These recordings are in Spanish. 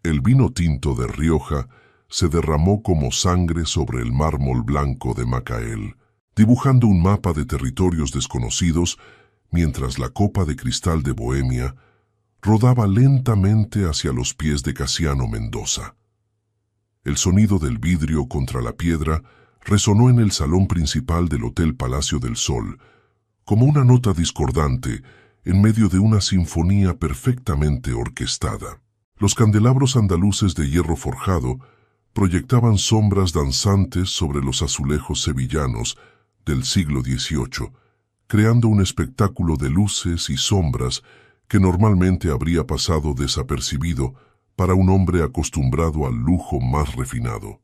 El vino tinto de Rioja se derramó como sangre sobre el mármol blanco de Macael, dibujando un mapa de territorios desconocidos, mientras la copa de cristal de Bohemia rodaba lentamente hacia los pies de Casiano Mendoza. El sonido del vidrio contra la piedra resonó en el salón principal del Hotel Palacio del Sol, como una nota discordante en medio de una sinfonía perfectamente orquestada. Los candelabros andaluces de hierro forjado proyectaban sombras danzantes sobre los azulejos sevillanos del siglo XVIII, creando un espectáculo de luces y sombras que normalmente habría pasado desapercibido para un hombre acostumbrado al lujo más refinado.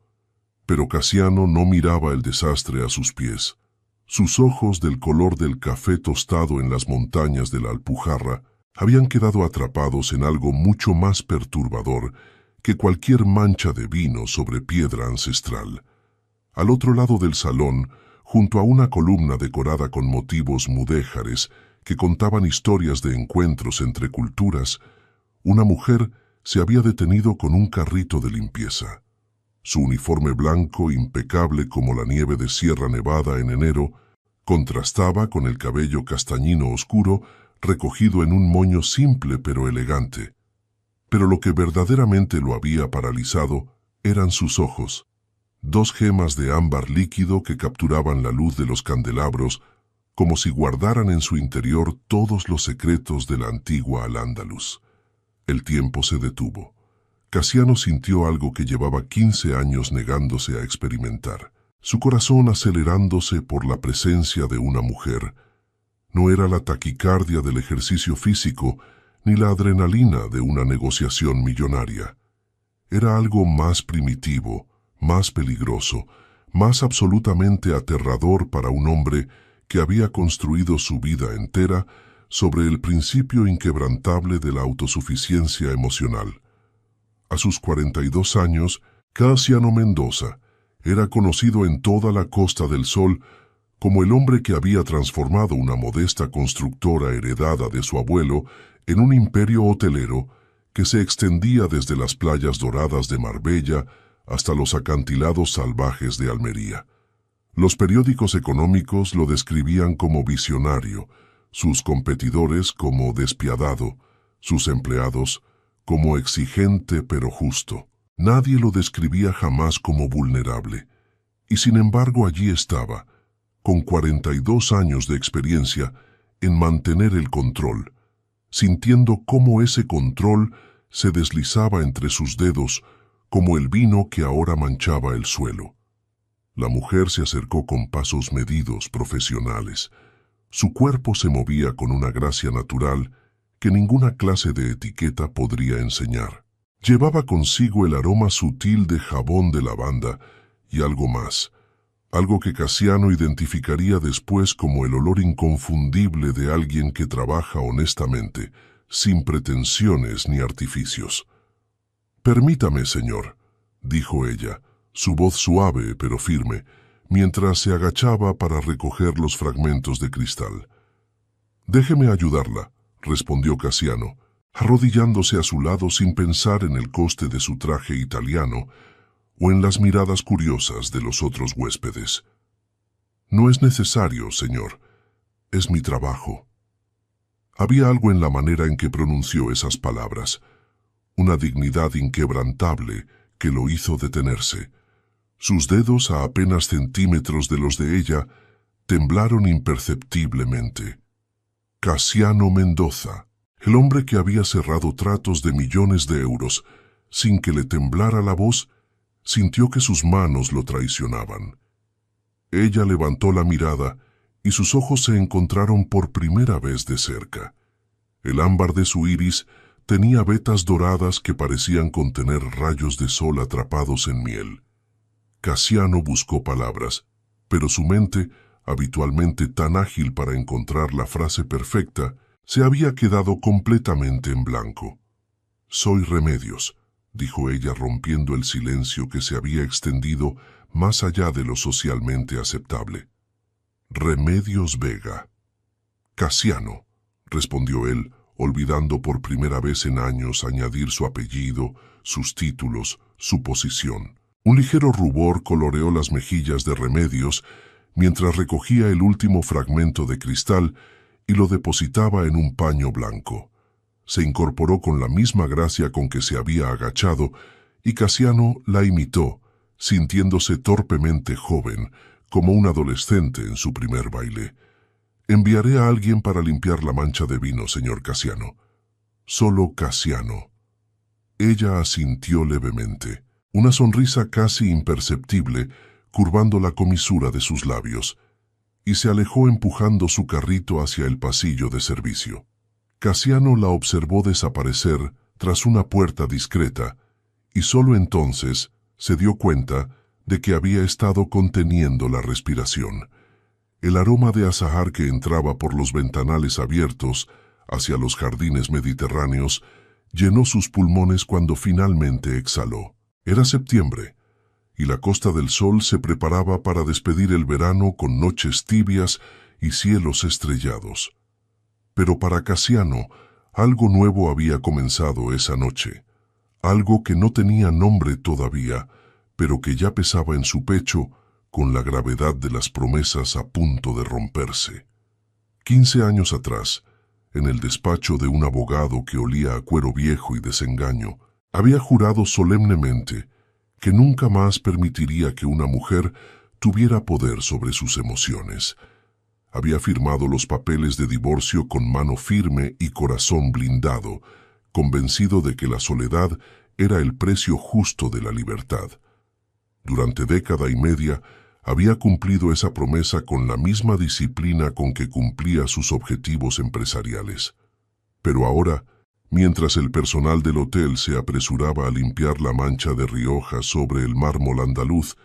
Pero Casiano no miraba el desastre a sus pies. Sus ojos, del color del café tostado en las montañas de la Alpujarra, habían quedado atrapados en algo mucho más perturbador que cualquier mancha de vino sobre piedra ancestral. Al otro lado del salón, junto a una columna decorada con motivos mudéjares que contaban historias de encuentros entre culturas, una mujer se había detenido con un carrito de limpieza. Su uniforme blanco, impecable como la nieve de Sierra Nevada en enero, contrastaba con el cabello castañino oscuro recogido en un moño simple pero elegante. Pero lo que verdaderamente lo había paralizado eran sus ojos, dos gemas de ámbar líquido que capturaban la luz de los candelabros como si guardaran en su interior todos los secretos de la antigua Al-Ándalus. El tiempo se detuvo. Casiano sintió algo que llevaba 15 años negándose a experimentar. Su corazón acelerándose por la presencia de una mujer. No era la taquicardia del ejercicio físico ni la adrenalina de una negociación millonaria. Era algo más primitivo, más peligroso, más absolutamente aterrador para un hombre que había construido su vida entera sobre el principio inquebrantable de la autosuficiencia emocional. A sus 42 años, Casiano Mendoza era conocido en toda la Costa del Sol como el hombre que había transformado una modesta constructora heredada de su abuelo en un imperio hotelero que se extendía desde las playas doradas de Marbella hasta los acantilados salvajes de Almería. Los periódicos económicos lo describían como visionario, sus competidores como despiadado, sus empleados como exigente pero justo. Nadie lo describía jamás como vulnerable. Y sin embargo allí estaba, con 42 años de experiencia en mantener el control, sintiendo cómo ese control se deslizaba entre sus dedos como el vino que ahora manchaba el suelo. La mujer se acercó con pasos medidos, profesionales. Su cuerpo se movía con una gracia natural que ninguna clase de etiqueta podría enseñar. Llevaba consigo el aroma sutil de jabón de lavanda y algo más, algo que Casiano identificaría después como el olor inconfundible de alguien que trabaja honestamente, sin pretensiones ni artificios. «Permítame, señor», dijo ella, su voz suave pero firme, mientras se agachaba para recoger los fragmentos de cristal. «Déjeme ayudarla», respondió Casiano, arrodillándose a su lado sin pensar en el coste de su traje italiano o en las miradas curiosas de los otros huéspedes. «No es necesario, señor. Es mi trabajo». Había algo en la manera en que pronunció esas palabras, una dignidad inquebrantable que lo hizo detenerse. Sus dedos, a apenas centímetros de los de ella, temblaron imperceptiblemente. Casiano Mendoza, el hombre que había cerrado tratos de millones de euros, sin que le temblara la voz, sintió que sus manos lo traicionaban. Ella levantó la mirada y sus ojos se encontraron por primera vez de cerca. El ámbar de su iris tenía vetas doradas que parecían contener rayos de sol atrapados en miel. Casiano buscó palabras, pero su mente, habitualmente tan ágil para encontrar la frase perfecta, se había quedado completamente en blanco. «Soy Remedios», dijo ella rompiendo el silencio que se había extendido más allá de lo socialmente aceptable. «Remedios Vega». «Casiano», respondió él, olvidando por primera vez en años añadir su apellido, sus títulos, su posición. Un ligero rubor coloreó las mejillas de Remedios mientras recogía el último fragmento de cristal y lo depositaba en un paño blanco. Se incorporó con la misma gracia con que se había agachado y Casiano la imitó, sintiéndose torpemente joven, como un adolescente en su primer baile. «Enviaré a alguien para limpiar la mancha de vino, señor Casiano». «Solo Casiano». Ella asintió levemente, una sonrisa casi imperceptible curvando la comisura de sus labios, y se alejó empujando su carrito hacia el pasillo de servicio. Casiano la observó desaparecer tras una puerta discreta, y solo entonces se dio cuenta de que había estado conteniendo la respiración. El aroma de azahar que entraba por los ventanales abiertos hacia los jardines mediterráneos llenó sus pulmones cuando finalmente exhaló. Era septiembre, y la Costa del Sol se preparaba para despedir el verano con noches tibias y cielos estrellados. Pero para Casiano, algo nuevo había comenzado esa noche, algo que no tenía nombre todavía, pero que ya pesaba en su pecho con la gravedad de las promesas a punto de romperse. 15 años atrás, en el despacho de un abogado que olía a cuero viejo y desengaño, había jurado solemnemente que nunca más permitiría que una mujer tuviera poder sobre sus emociones. Había firmado los papeles de divorcio con mano firme y corazón blindado, convencido de que la soledad era el precio justo de la libertad. Durante década y media había cumplido esa promesa con la misma disciplina con que cumplía sus objetivos empresariales. Pero ahora, mientras el personal del hotel se apresuraba a limpiar la mancha de Rioja sobre el mármol andaluz,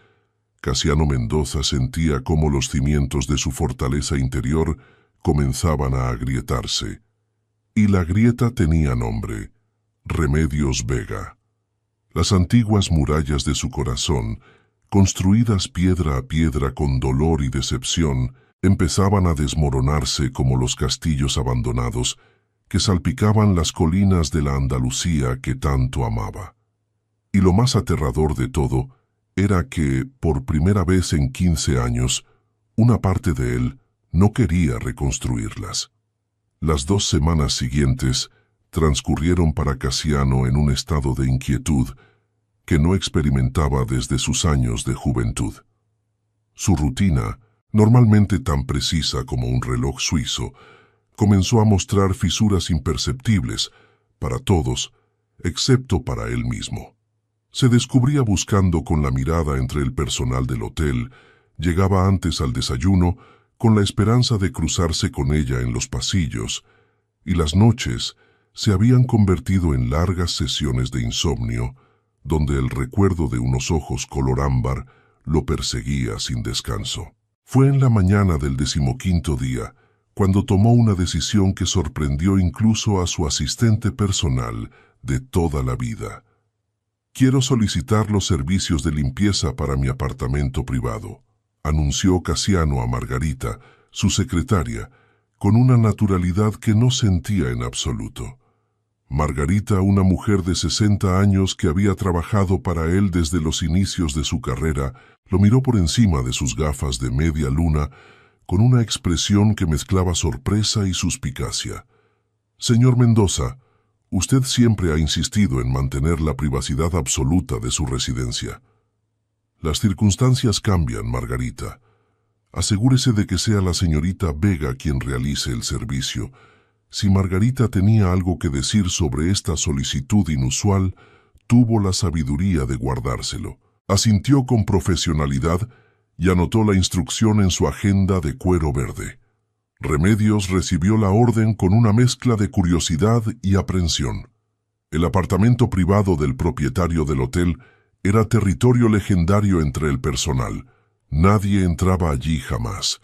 Casiano Mendoza sentía cómo los cimientos de su fortaleza interior comenzaban a agrietarse. Y la grieta tenía nombre: Remedios Vega. Las antiguas murallas de su corazón, construidas piedra a piedra con dolor y decepción, empezaban a desmoronarse como los castillos abandonados que salpicaban las colinas de la Andalucía que tanto amaba. Y lo más aterrador de todo era que, por primera vez en 15 años, una parte de él no quería reconstruirlas. Las 2 semanas siguientes transcurrieron para Casiano en un estado de inquietud que no experimentaba desde sus años de juventud. Su rutina, normalmente tan precisa como un reloj suizo, comenzó a mostrar fisuras imperceptibles para todos, excepto para él mismo. Se descubría buscando con la mirada entre el personal del hotel, llegaba antes al desayuno con la esperanza de cruzarse con ella en los pasillos, y las noches se habían convertido en largas sesiones de insomnio, donde el recuerdo de unos ojos color ámbar lo perseguía sin descanso. Fue en la mañana del 15º día cuando tomó una decisión que sorprendió incluso a su asistente personal de toda la vida. «Quiero solicitar los servicios de limpieza para mi apartamento privado», anunció Casiano a Margarita, su secretaria, con una naturalidad que no sentía en absoluto. Margarita, una mujer de 60 años que había trabajado para él desde los inicios de su carrera, lo miró por encima de sus gafas de media luna con una expresión que mezclaba sorpresa y suspicacia. «Señor Mendoza, usted siempre ha insistido en mantener la privacidad absoluta de su residencia». «Las circunstancias cambian, Margarita. Asegúrese de que sea la señorita Vega quien realice el servicio». Si Margarita tenía algo que decir sobre esta solicitud inusual, tuvo la sabiduría de guardárselo. Asintió con profesionalidad y anotó la instrucción en su agenda de cuero verde. Remedios recibió la orden con una mezcla de curiosidad y aprensión. El apartamento privado del propietario del hotel era territorio legendario entre el personal. Nadie entraba allí jamás.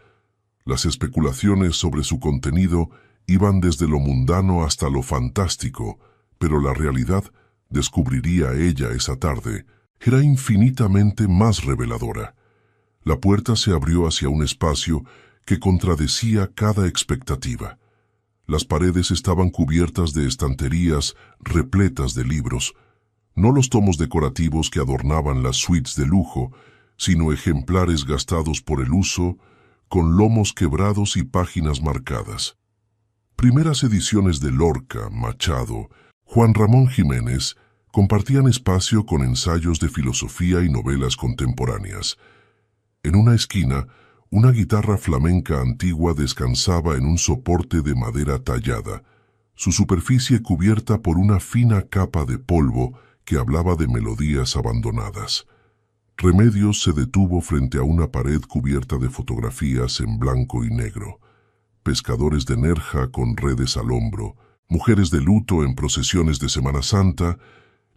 Las especulaciones sobre su contenido iban desde lo mundano hasta lo fantástico, pero la realidad, descubriría ella esa tarde, era infinitamente más reveladora. La puerta se abrió hacia un espacio que contradecía cada expectativa. Las paredes estaban cubiertas de estanterías repletas de libros, no los tomos decorativos que adornaban las suites de lujo, sino ejemplares gastados por el uso, con lomos quebrados y páginas marcadas. Primeras ediciones de Lorca, Machado, Juan Ramón Jiménez compartían espacio con ensayos de filosofía y novelas contemporáneas. En una esquina, una guitarra flamenca antigua descansaba en un soporte de madera tallada, su superficie cubierta por una fina capa de polvo que hablaba de melodías abandonadas. Remedios se detuvo frente a una pared cubierta de fotografías en blanco y negro. Pescadores de Nerja con redes al hombro, mujeres de luto en procesiones de Semana Santa,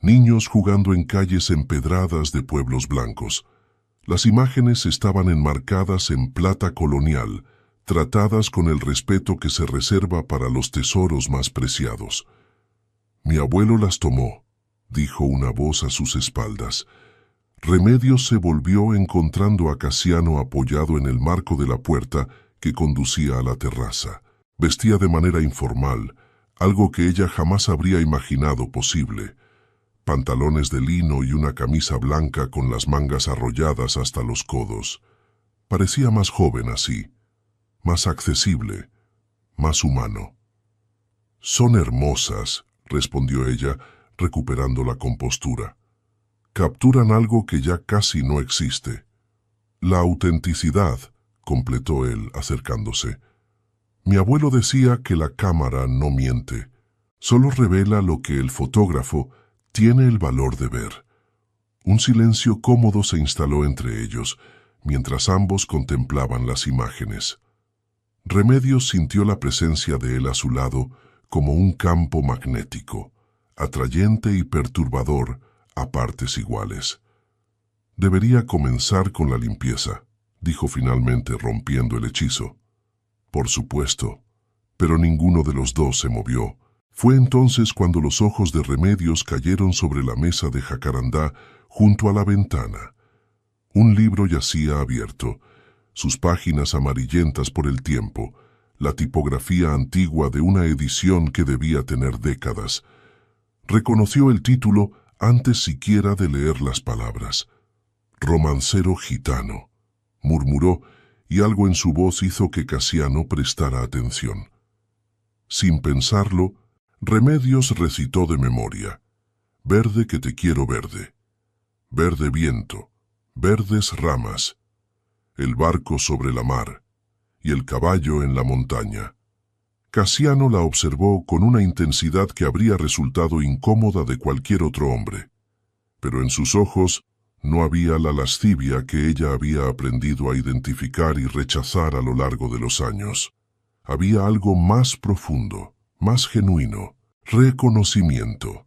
niños jugando en calles empedradas de pueblos blancos. Las imágenes estaban enmarcadas en plata colonial, tratadas con el respeto que se reserva para los tesoros más preciados. «Mi abuelo las tomó», dijo una voz a sus espaldas. Remedios se volvió encontrando a Casiano apoyado en el marco de la puerta que conducía a la terraza. Vestía de manera informal, algo que ella jamás habría imaginado posible. Pantalones de lino y una camisa blanca con las mangas arrolladas hasta los codos. Parecía más joven así, más accesible, más humano. «Son hermosas», respondió ella, recuperando la compostura. «Capturan algo que ya casi no existe». «La autenticidad», completó él, acercándose. «Mi abuelo decía que la cámara no miente, solo revela lo que el fotógrafo tiene el valor de ver». Un silencio cómodo se instaló entre ellos, mientras ambos contemplaban las imágenes. Remedios sintió la presencia de él a su lado como un campo magnético, atrayente y perturbador a partes iguales. «Debería comenzar con la limpieza», dijo finalmente rompiendo el hechizo. «Por supuesto», pero ninguno de los dos se movió. Fue entonces cuando los ojos de Remedios cayeron sobre la mesa de jacarandá junto a la ventana. Un libro yacía abierto, sus páginas amarillentas por el tiempo, la tipografía antigua de una edición que debía tener décadas. Reconoció el título antes siquiera de leer las palabras. «Romancero gitano», murmuró, y algo en su voz hizo que Casiano prestara atención. Sin pensarlo, Remedios recitó de memoria: «Verde que te quiero verde, verde viento, verdes ramas, el barco sobre la mar y el caballo en la montaña». Casiano la observó con una intensidad que habría resultado incómoda de cualquier otro hombre, pero en sus ojos no había la lascivia que ella había aprendido a identificar y rechazar a lo largo de los años. Había algo más profundo, más genuino, reconocimiento.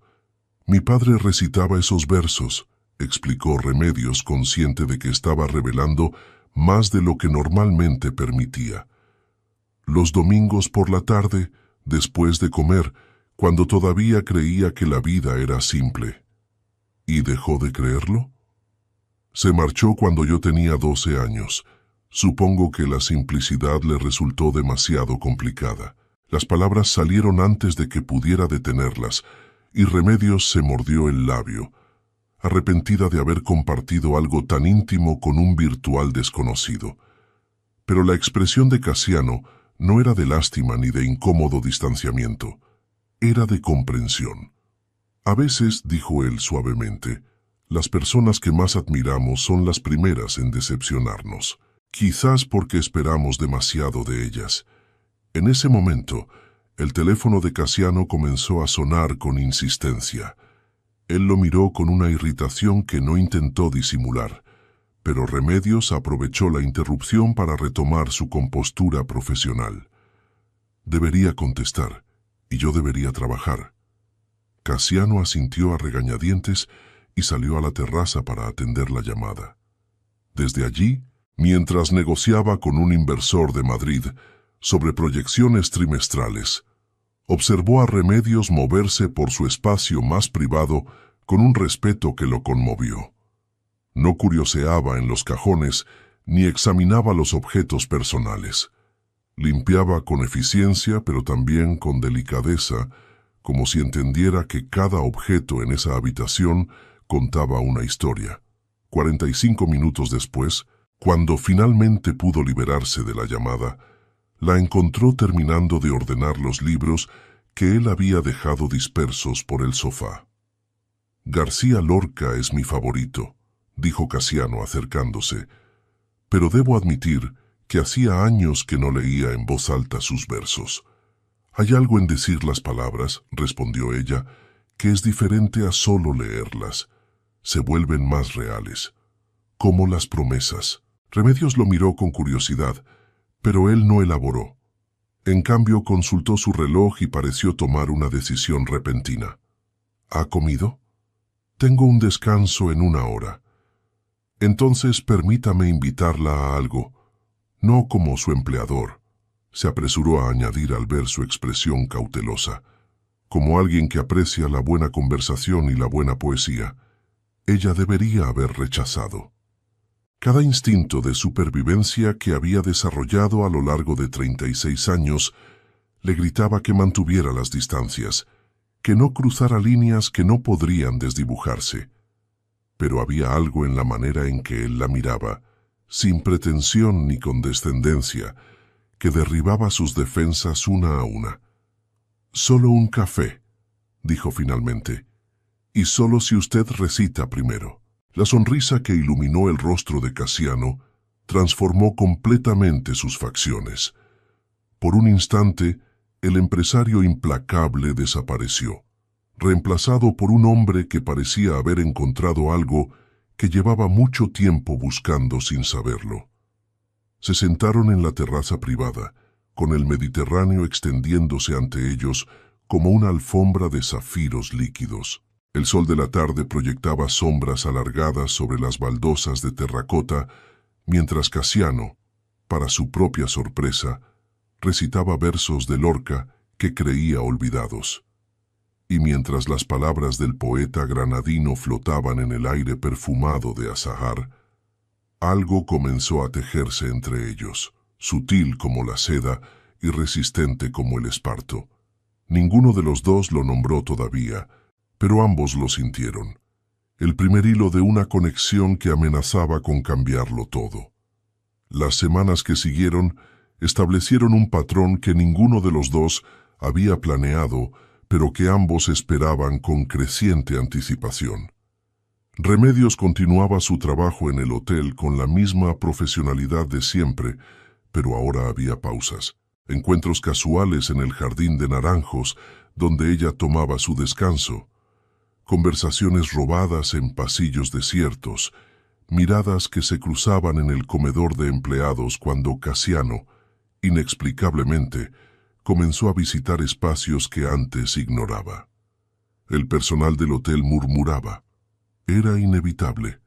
«Mi padre recitaba esos versos», explicó Remedios, consciente de que estaba revelando más de lo que normalmente permitía. «Los domingos por la tarde, después de comer, cuando todavía creía que la vida era simple». «¿Y dejó de creerlo?» «Se marchó cuando yo tenía 12 años. Supongo que la simplicidad le resultó demasiado complicada. Las palabras salieron antes de que pudiera detenerlas, y Remedios se mordió el labio, arrepentida de haber compartido algo tan íntimo con un virtual desconocido. Pero la expresión de Casiano no era de lástima ni de incómodo distanciamiento, era de comprensión. «A veces», dijo él suavemente, «las personas que más admiramos son las primeras en decepcionarnos, quizás porque esperamos demasiado de ellas». En ese momento, el teléfono de Casiano comenzó a sonar con insistencia. Él lo miró con una irritación que no intentó disimular, pero Remedios aprovechó la interrupción para retomar su compostura profesional. «Debería contestar, y yo debería trabajar». Casiano asintió a regañadientes y salió a la terraza para atender la llamada. Desde allí, mientras negociaba con un inversor de Madrid sobre proyecciones trimestrales, observó a Remedios moverse por su espacio más privado con un respeto que lo conmovió. No curioseaba en los cajones ni examinaba los objetos personales. Limpiaba con eficiencia, pero también con delicadeza, como si entendiera que cada objeto en esa habitación contaba una historia. 45 minutos después, cuando finalmente pudo liberarse de la llamada, la encontró terminando de ordenar los libros que él había dejado dispersos por el sofá. «García Lorca es mi favorito», dijo Casiano acercándose, «pero debo admitir que hacía años que no leía en voz alta sus versos». «Hay algo en decir las palabras», respondió ella, «que es diferente a solo leerlas. Se vuelven más reales. Como las promesas». Remedios lo miró con curiosidad, pero él no elaboró. En cambio, consultó su reloj y pareció tomar una decisión repentina. «¿Ha comido? Tengo un descanso en 1 hora. Entonces permítame invitarla a algo, no como su empleador», se apresuró a añadir al ver su expresión cautelosa, «como alguien que aprecia la buena conversación y la buena poesía. Ella debería haber rechazado». Cada instinto de supervivencia que había desarrollado a lo largo de 36 años le gritaba que mantuviera las distancias, que no cruzara líneas que no podrían desdibujarse. Pero había algo en la manera en que él la miraba, sin pretensión ni condescendencia, que derribaba sus defensas una a una. «Solo un café», dijo finalmente, «y solo si usted recita primero». La sonrisa que iluminó el rostro de Casiano transformó completamente sus facciones. Por un instante, el empresario implacable desapareció, reemplazado por un hombre que parecía haber encontrado algo que llevaba mucho tiempo buscando sin saberlo. Se sentaron en la terraza privada, con el Mediterráneo extendiéndose ante ellos como una alfombra de zafiros líquidos. El sol de la tarde proyectaba sombras alargadas sobre las baldosas de terracota, mientras Casiano, para su propia sorpresa, recitaba versos de Lorca que creía olvidados. Y mientras las palabras del poeta granadino flotaban en el aire perfumado de azahar, algo comenzó a tejerse entre ellos, sutil como la seda y resistente como el esparto. Ninguno de los dos lo nombró todavía, pero ambos lo sintieron, el primer hilo de una conexión que amenazaba con cambiarlo todo. Las semanas que siguieron establecieron un patrón que ninguno de los dos había planeado, pero que ambos esperaban con creciente anticipación. Remedios continuaba su trabajo en el hotel con la misma profesionalidad de siempre, pero ahora había pausas, encuentros casuales en el jardín de naranjos, donde ella tomaba su descanso, conversaciones robadas en pasillos desiertos, miradas que se cruzaban en el comedor de empleados cuando Casiano, inexplicablemente, comenzó a visitar espacios que antes ignoraba. El personal del hotel murmuraba. Era inevitable.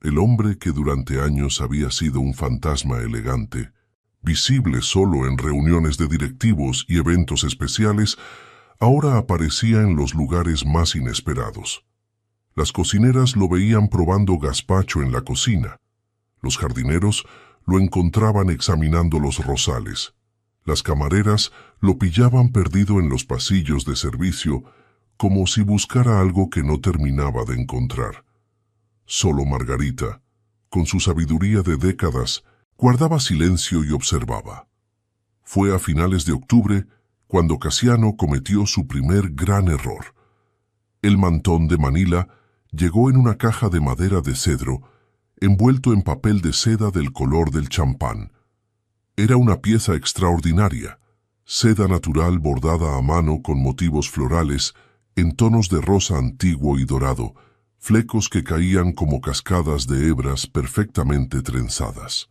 El hombre que durante años había sido un fantasma elegante, visible solo en reuniones de directivos y eventos especiales, ahora aparecía en los lugares más inesperados. Las cocineras lo veían probando gazpacho en la cocina. Los jardineros lo encontraban examinando los rosales. Las camareras lo pillaban perdido en los pasillos de servicio, como si buscara algo que no terminaba de encontrar. Solo Margarita, con su sabiduría de décadas, guardaba silencio y observaba. Fue a finales de octubre cuando Casiano cometió su primer gran error. El mantón de Manila llegó en una caja de madera de cedro, envuelto en papel de seda del color del champán. Era una pieza extraordinaria, seda natural bordada a mano con motivos florales en tonos de rosa antiguo y dorado, flecos que caían como cascadas de hebras perfectamente trenzadas.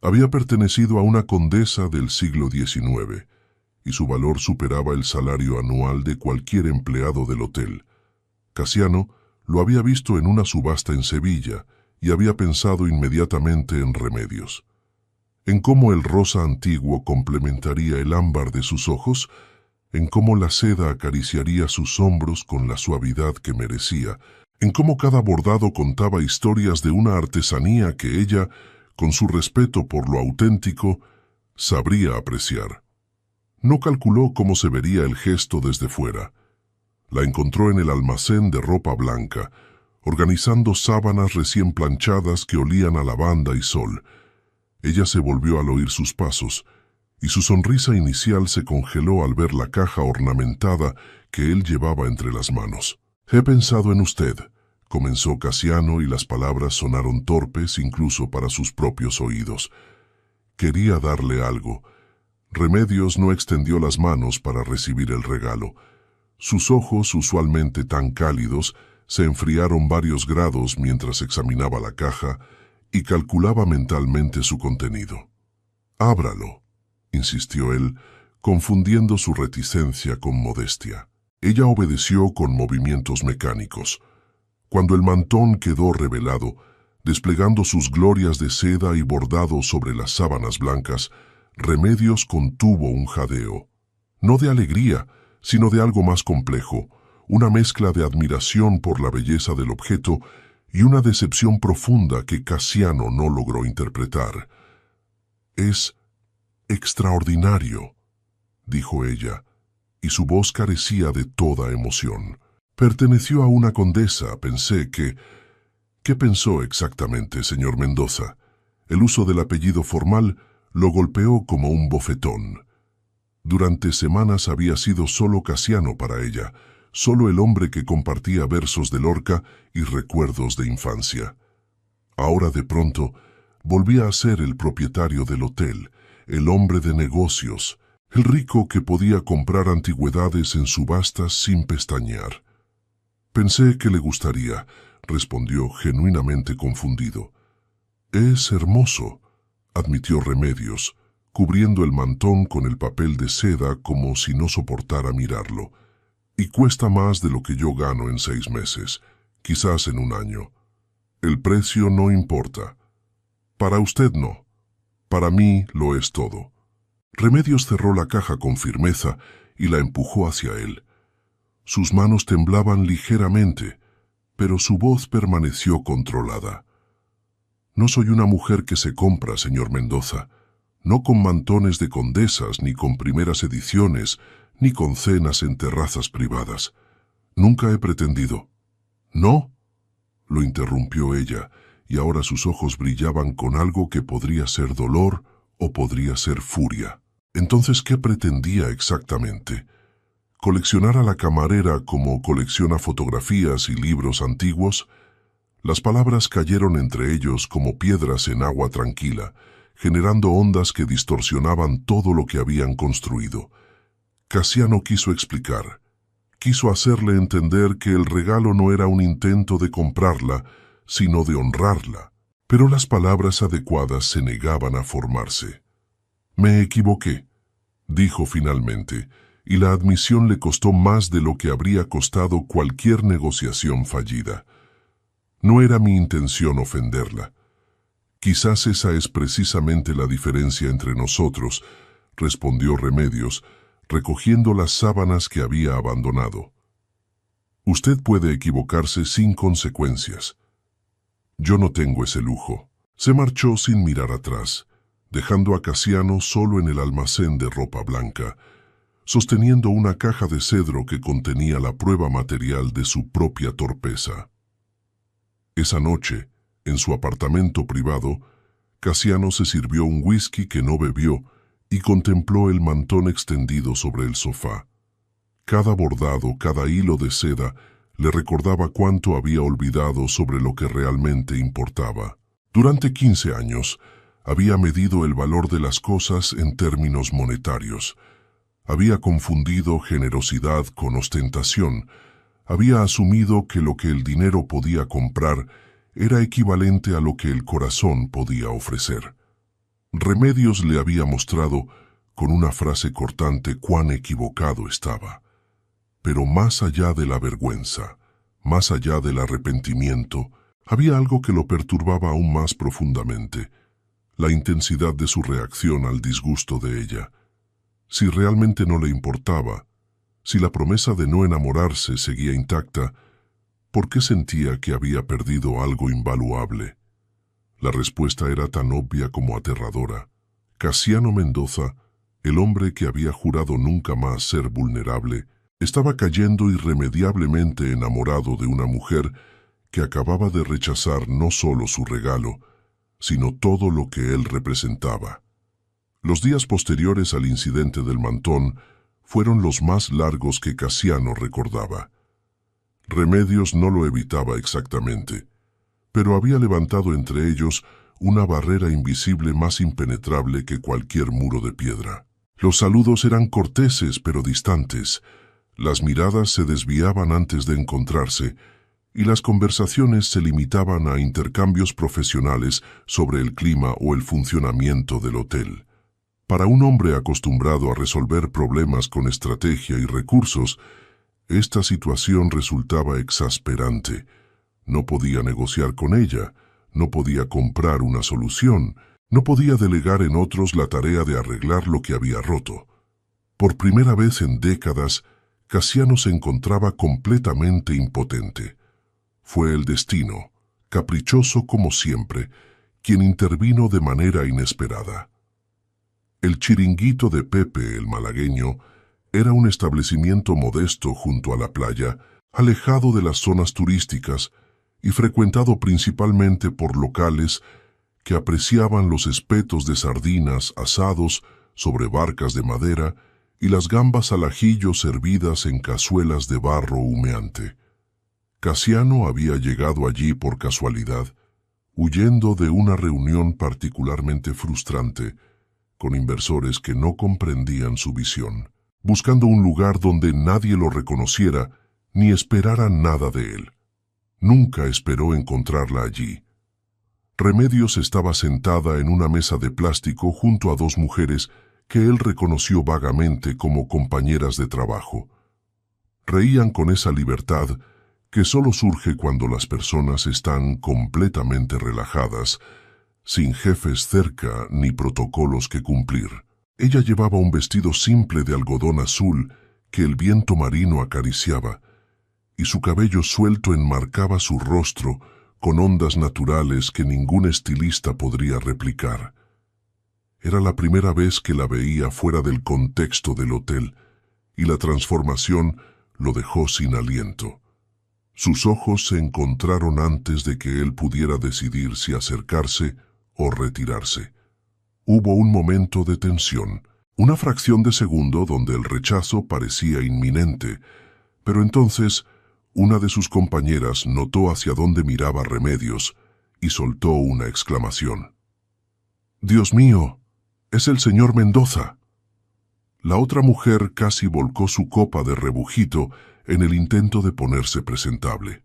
Había pertenecido a una condesa del siglo XIX, y su valor superaba el salario anual de cualquier empleado del hotel. Casiano lo había visto en una subasta en Sevilla y había pensado inmediatamente en Remedios, en cómo el rosa antiguo complementaría el ámbar de sus ojos, en cómo la seda acariciaría sus hombros con la suavidad que merecía, en cómo cada bordado contaba historias de una artesanía que ella, con su respeto por lo auténtico, Sabría apreciar. No calculó cómo se vería el gesto desde fuera. La encontró en el almacén de ropa blanca, organizando sábanas recién planchadas que olían a lavanda y sol. Ella se volvió al oír sus pasos, y su sonrisa inicial se congeló al ver la caja ornamentada que él llevaba entre las manos. «He pensado en usted», comenzó Casiano, y las palabras sonaron torpes incluso para sus propios oídos. Quería darle algo. Remedios no extendió las manos para recibir el regalo. Sus ojos, usualmente tan cálidos, se enfriaron varios grados mientras examinaba la caja y calculaba mentalmente su contenido. «Ábralo», insistió él, confundiendo su reticencia con modestia. Ella obedeció con movimientos mecánicos. Cuando el mantón quedó revelado, desplegando sus glorias de seda y bordado sobre las sábanas blancas, Remedios contuvo un jadeo. No de alegría, sino de algo más complejo, una mezcla de admiración por la belleza del objeto y una decepción profunda que Casiano no logró interpretar. «Es extraordinario», dijo ella, y su voz carecía de toda emoción. «Perteneció a una condesa, pensé que...» «¿Qué pensó exactamente, señor Mendoza?» El uso del apellido formal lo golpeó como un bofetón. Durante semanas había sido solo Casiano para ella, solo el hombre que compartía versos de Lorca y recuerdos de infancia. Ahora de pronto volvía a ser el propietario del hotel, el hombre de negocios, el rico que podía comprar antigüedades en subastas sin pestañear. «Pensé que le gustaría», respondió genuinamente confundido. «Es hermoso», admitió Remedios, cubriendo el mantón con el papel de seda como si no soportara mirarlo. «Y cuesta más de lo que yo gano en 6 meses, quizás en un año. El precio no importa. Para usted no. Para mí lo es todo». Remedios cerró la caja con firmeza y la empujó hacia él. Sus manos temblaban ligeramente, pero su voz permaneció controlada. «No soy una mujer que se compra, señor Mendoza, no con mantones de condesas, ni con primeras ediciones, ni con cenas en terrazas privadas. Nunca he pretendido». «¿No?», lo interrumpió ella, y ahora sus ojos brillaban con algo que podría ser dolor o podría ser furia. «Entonces, ¿qué pretendía exactamente? ¿Coleccionar a la camarera como colecciona fotografías y libros antiguos?» Las palabras cayeron entre ellos como piedras en agua tranquila, generando ondas que distorsionaban todo lo que habían construido. Casiano quiso explicar. Quiso hacerle entender que el regalo no era un intento de comprarla, sino de honrarla. Pero las palabras adecuadas se negaban a formarse. «Me equivoqué», dijo finalmente, y la admisión le costó más de lo que habría costado cualquier negociación fallida. «No era mi intención ofenderla. Quizás esa es precisamente la diferencia entre nosotros», respondió Remedios, recogiendo las sábanas que había abandonado. «Usted puede equivocarse sin consecuencias. Yo no tengo ese lujo». Se marchó sin mirar atrás, dejando a Casiano solo en el almacén de ropa blanca, sosteniendo una caja de cedro que contenía la prueba material de su propia torpeza. Esa noche, en su apartamento privado, Casiano se sirvió un whisky que no bebió y contempló el mantón extendido sobre el sofá. Cada bordado, cada hilo de seda le recordaba cuánto había olvidado sobre lo que realmente importaba. Durante 15 años había medido el valor de las cosas en términos monetarios. Había confundido generosidad con ostentación. Había asumido que lo que el dinero podía comprar era equivalente a lo que el corazón podía ofrecer. Remedios le había mostrado con una frase cortante cuán equivocado estaba. Pero más allá de la vergüenza, más allá del arrepentimiento, había algo que lo perturbaba aún más profundamente: la intensidad de su reacción al disgusto de ella. Si realmente no le importaba, si la promesa de no enamorarse seguía intacta, ¿por qué sentía que había perdido algo invaluable? La respuesta era tan obvia como aterradora. Casiano Mendoza, el hombre que había jurado nunca más ser vulnerable, estaba cayendo irremediablemente enamorado de una mujer que acababa de rechazar no solo su regalo, sino todo lo que él representaba. Los días posteriores al incidente del mantón fueron los más largos que Casiano recordaba. Remedios no lo evitaba exactamente, pero había levantado entre ellos una barrera invisible más impenetrable que cualquier muro de piedra. Los saludos eran corteses pero distantes, las miradas se desviaban antes de encontrarse y las conversaciones se limitaban a intercambios profesionales sobre el clima o el funcionamiento del hotel. Para un hombre acostumbrado a resolver problemas con estrategia y recursos, esta situación resultaba exasperante. No podía negociar con ella, no podía comprar una solución, no podía delegar en otros la tarea de arreglar lo que había roto. Por primera vez en décadas, Casiano se encontraba completamente impotente. Fue el destino, caprichoso como siempre, quien intervino de manera inesperada. El chiringuito de Pepe el malagueño era un establecimiento modesto junto a la playa, alejado de las zonas turísticas y frecuentado principalmente por locales que apreciaban los espetos de sardinas asados sobre barcas de madera y las gambas al ajillo servidas en cazuelas de barro humeante. Casiano había llegado allí por casualidad, huyendo de una reunión particularmente frustrante, con inversores que no comprendían su visión, buscando un lugar donde nadie lo reconociera ni esperara nada de él. Nunca esperó encontrarla allí. Remedios estaba sentada en una mesa de plástico junto a dos mujeres que él reconoció vagamente como compañeras de trabajo. Reían con esa libertad que solo surge cuando las personas están completamente relajadas, sin jefes cerca ni protocolos que cumplir. Ella llevaba un vestido simple de algodón azul que el viento marino acariciaba, y su cabello suelto enmarcaba su rostro con ondas naturales que ningún estilista podría replicar. Era la primera vez que la veía fuera del contexto del hotel, y la transformación lo dejó sin aliento. Sus ojos se encontraron antes de que él pudiera decidir si acercarse o retirarse. Hubo un momento de tensión, una fracción de segundo donde el rechazo parecía inminente, pero entonces una de sus compañeras notó hacia dónde miraba Remedios y soltó una exclamación. «¡Dios mío! ¡Es el señor Mendoza!». La otra mujer casi volcó su copa de rebujito en el intento de ponerse presentable.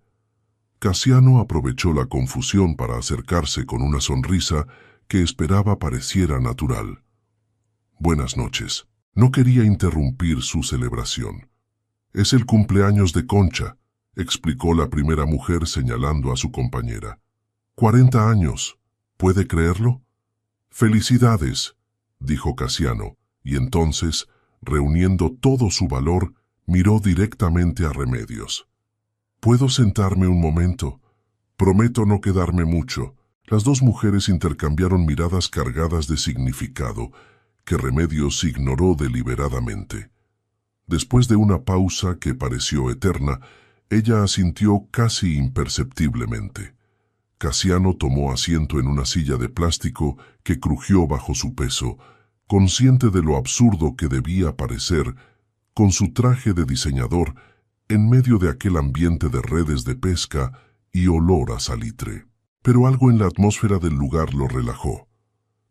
Casiano aprovechó la confusión para acercarse con una sonrisa que esperaba pareciera natural. «Buenas noches». No quería interrumpir su celebración. «Es el cumpleaños de Concha», explicó la primera mujer señalando a su compañera. «40 años. ¿Puede creerlo?». «Felicidades», dijo Casiano, y entonces, reuniendo todo su valor, miró directamente a Remedios. «¿Puedo sentarme un momento? Prometo no quedarme mucho». Las dos mujeres intercambiaron miradas cargadas de significado, que Remedios ignoró deliberadamente. Después de una pausa que pareció eterna, ella asintió casi imperceptiblemente. Casiano tomó asiento en una silla de plástico que crujió bajo su peso, consciente de lo absurdo que debía parecer, con su traje de diseñador, en medio de aquel ambiente de redes de pesca y olor a salitre. Pero algo en la atmósfera del lugar lo relajó,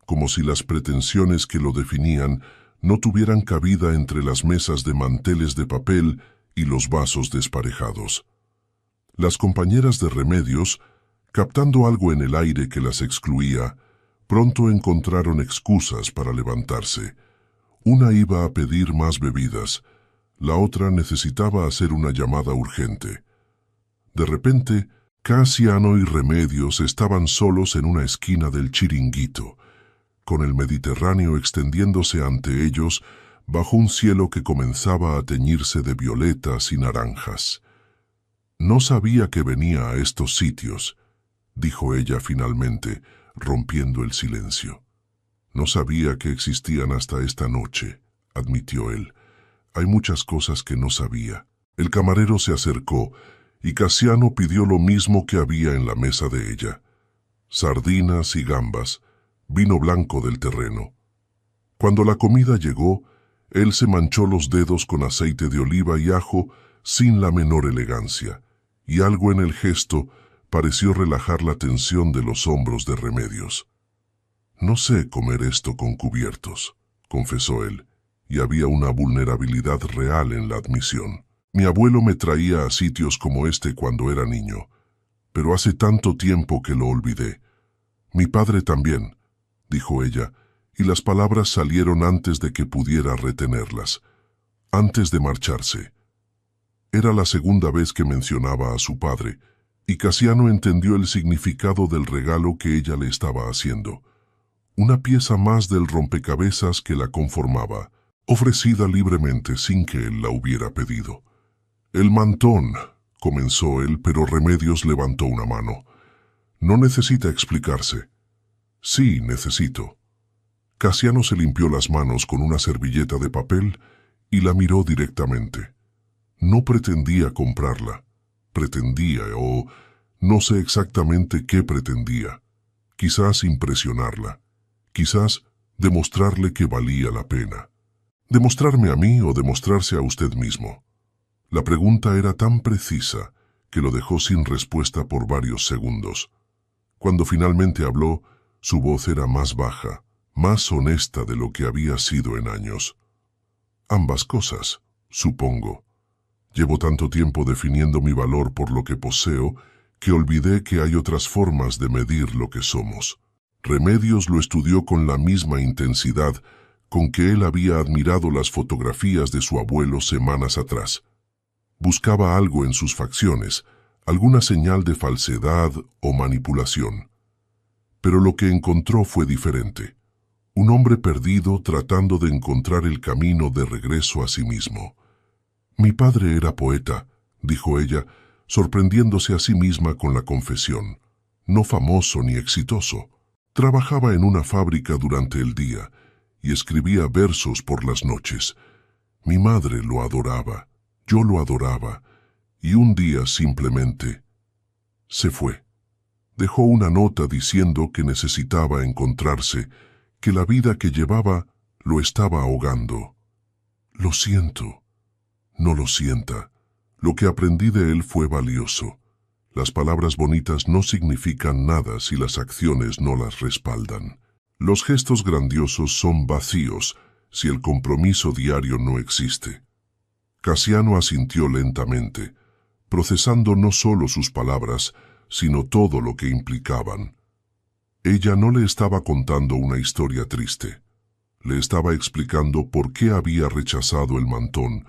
como si las pretensiones que lo definían no tuvieran cabida entre las mesas de manteles de papel y los vasos desparejados. Las compañeras de Remedios, captando algo en el aire que las excluía, pronto encontraron excusas para levantarse. Una iba a pedir más bebidas, la otra necesitaba hacer una llamada urgente. De repente, Casiano y Remedios estaban solos en una esquina del chiringuito, con el Mediterráneo extendiéndose ante ellos bajo un cielo que comenzaba a teñirse de violetas y naranjas. «No sabía que venía a estos sitios», dijo ella finalmente, rompiendo el silencio. No sabía que existían hasta esta noche, admitió él. Hay muchas cosas que no sabía. El camarero se acercó y Casiano pidió lo mismo que había en la mesa de ella: sardinas y gambas, vino blanco del terreno. Cuando la comida llegó, él se manchó los dedos con aceite de oliva y ajo sin la menor elegancia, y algo en el gesto pareció relajar la tensión de los hombros de Remedios. No sé comer esto con cubiertos, confesó él, y había una vulnerabilidad real en la admisión. Mi abuelo me traía a sitios como este cuando era niño, pero hace tanto tiempo que lo olvidé. Mi padre también, dijo ella, y las palabras salieron antes de que pudiera retenerlas, antes de marcharse. Era la segunda vez que mencionaba a su padre, y Casiano entendió el significado del regalo que ella le estaba haciendo. Una pieza más del rompecabezas que la conformaba, ofrecida libremente sin que él la hubiera pedido. El mantón, comenzó él, pero Remedios levantó una mano. No necesita explicarse. Sí, necesito. Casiano se limpió las manos con una servilleta de papel y la miró directamente. No pretendía comprarla. Pretendía, o no sé exactamente qué pretendía. Quizás impresionarla. Quizás demostrarle que valía la pena. ¿Demostrarme a mí o demostrarse a usted mismo? La pregunta era tan precisa que lo dejó sin respuesta por varios segundos. Cuando finalmente habló, su voz era más baja, más honesta de lo que había sido en años. Ambas cosas, supongo. Llevo tanto tiempo definiendo mi valor por lo que poseo que olvidé que hay otras formas de medir lo que somos. Remedios lo estudió con la misma intensidad con que él había admirado las fotografías de su abuelo semanas atrás. Buscaba algo en sus facciones, alguna señal de falsedad o manipulación. Pero lo que encontró fue diferente. Un hombre perdido tratando de encontrar el camino de regreso a sí mismo. Mi padre era poeta, dijo ella, sorprendiéndose a sí misma con la confesión. No famoso ni exitoso. Trabajaba en una fábrica durante el día y escribía versos por las noches. Mi madre lo adoraba, yo lo adoraba, y un día simplemente se fue. Dejó una nota diciendo que necesitaba encontrarse, que la vida que llevaba lo estaba ahogando. Lo siento. No lo sienta. Lo que aprendí de él fue valioso. Las palabras bonitas no significan nada si las acciones no las respaldan. Los gestos grandiosos son vacíos si el compromiso diario no existe. Casiano asintió lentamente, procesando no solo sus palabras, sino todo lo que implicaban. Ella no le estaba contando una historia triste. Le estaba explicando por qué había rechazado el mantón,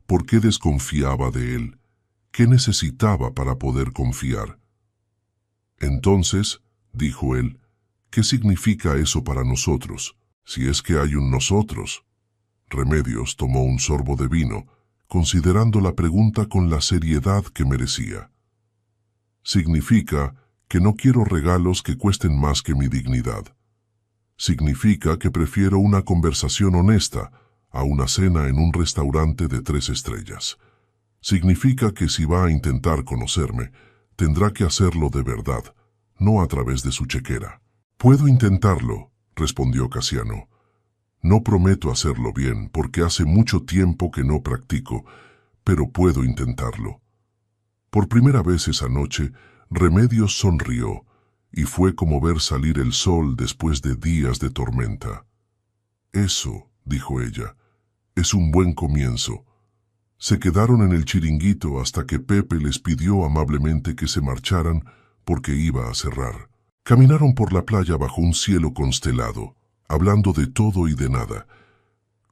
por qué desconfiaba de él, qué necesitaba para poder confiar. Entonces, dijo él, ¿qué significa eso para nosotros, si es que hay un nosotros? Remedios tomó un sorbo de vino, considerando la pregunta con la seriedad que merecía. Significa que no quiero regalos que cuesten más que mi dignidad. Significa que prefiero una conversación honesta a una cena en un restaurante de 3 estrellas. Significa que si va a intentar conocerme, tendrá que hacerlo de verdad, no a través de su chequera. Puedo intentarlo, respondió Casiano. No prometo hacerlo bien, porque hace mucho tiempo que no practico, pero puedo intentarlo. Por primera vez esa noche, Remedios sonrió, y fue como ver salir el sol después de días de tormenta. Eso, dijo ella, es un buen comienzo. Se quedaron en el chiringuito hasta que Pepe les pidió amablemente que se marcharan porque iba a cerrar. Caminaron por la playa bajo un cielo constelado, hablando de todo y de nada,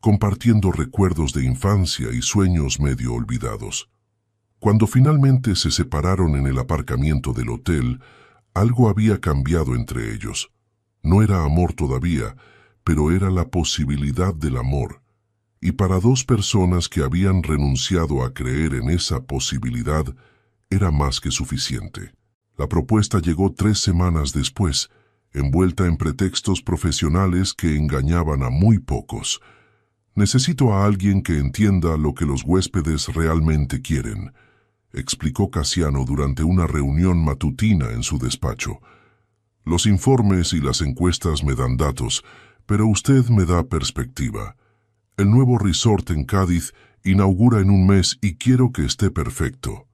compartiendo recuerdos de infancia y sueños medio olvidados. Cuando finalmente se separaron en el aparcamiento del hotel, algo había cambiado entre ellos. No era amor todavía, pero era la posibilidad del amor. Y para 2 personas que habían renunciado a creer en esa posibilidad, era más que suficiente. La propuesta llegó 3 semanas después, envuelta en pretextos profesionales que engañaban a muy pocos. «Necesito a alguien que entienda lo que los huéspedes realmente quieren», explicó Casiano durante una reunión matutina en su despacho. «Los informes y las encuestas me dan datos, pero usted me da perspectiva. El nuevo resort en Cádiz inaugura en un mes y quiero que esté perfecto».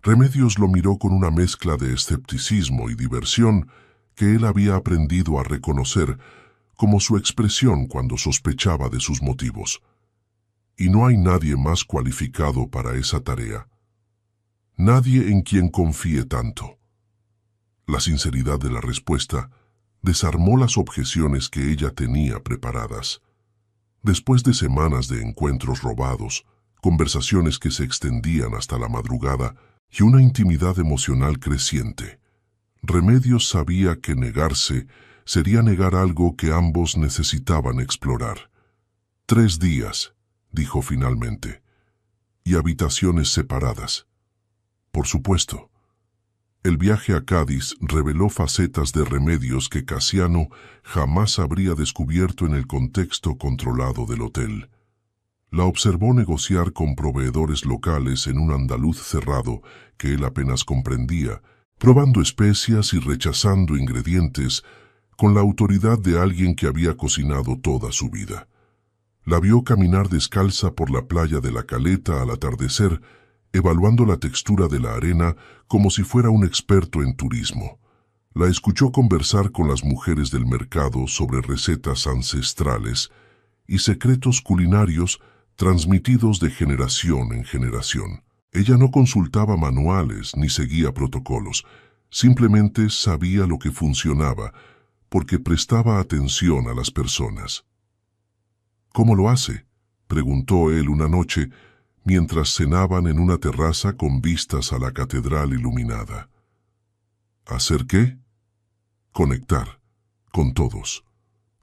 Remedios lo miró con una mezcla de escepticismo y diversión que él había aprendido a reconocer como su expresión cuando sospechaba de sus motivos. «Y no hay nadie más cualificado para esa tarea. Nadie en quien confíe tanto». La sinceridad de la respuesta desarmó las objeciones que ella tenía preparadas. Después de semanas de encuentros robados, conversaciones que se extendían hasta la madrugada y una intimidad emocional creciente, Remedios sabía que negarse sería negar algo que ambos necesitaban explorar. 3 días, dijo finalmente, y habitaciones separadas. Por supuesto. El viaje a Cádiz reveló facetas de Remedios que Casiano jamás habría descubierto en el contexto controlado del hotel. La observó negociar con proveedores locales en un andaluz cerrado que él apenas comprendía, probando especias y rechazando ingredientes con la autoridad de alguien que había cocinado toda su vida. La vio caminar descalza por la playa de La Caleta al atardecer, evaluando la textura de la arena como si fuera un experto en turismo. La escuchó conversar con las mujeres del mercado sobre recetas ancestrales y secretos culinarios transmitidos de generación en generación. Ella no consultaba manuales ni seguía protocolos, simplemente sabía lo que funcionaba porque prestaba atención a las personas. «¿Cómo lo hace?», preguntó él una noche mientras cenaban en una terraza con vistas a la catedral iluminada. «¿Hacer qué?». «Conectar con todos,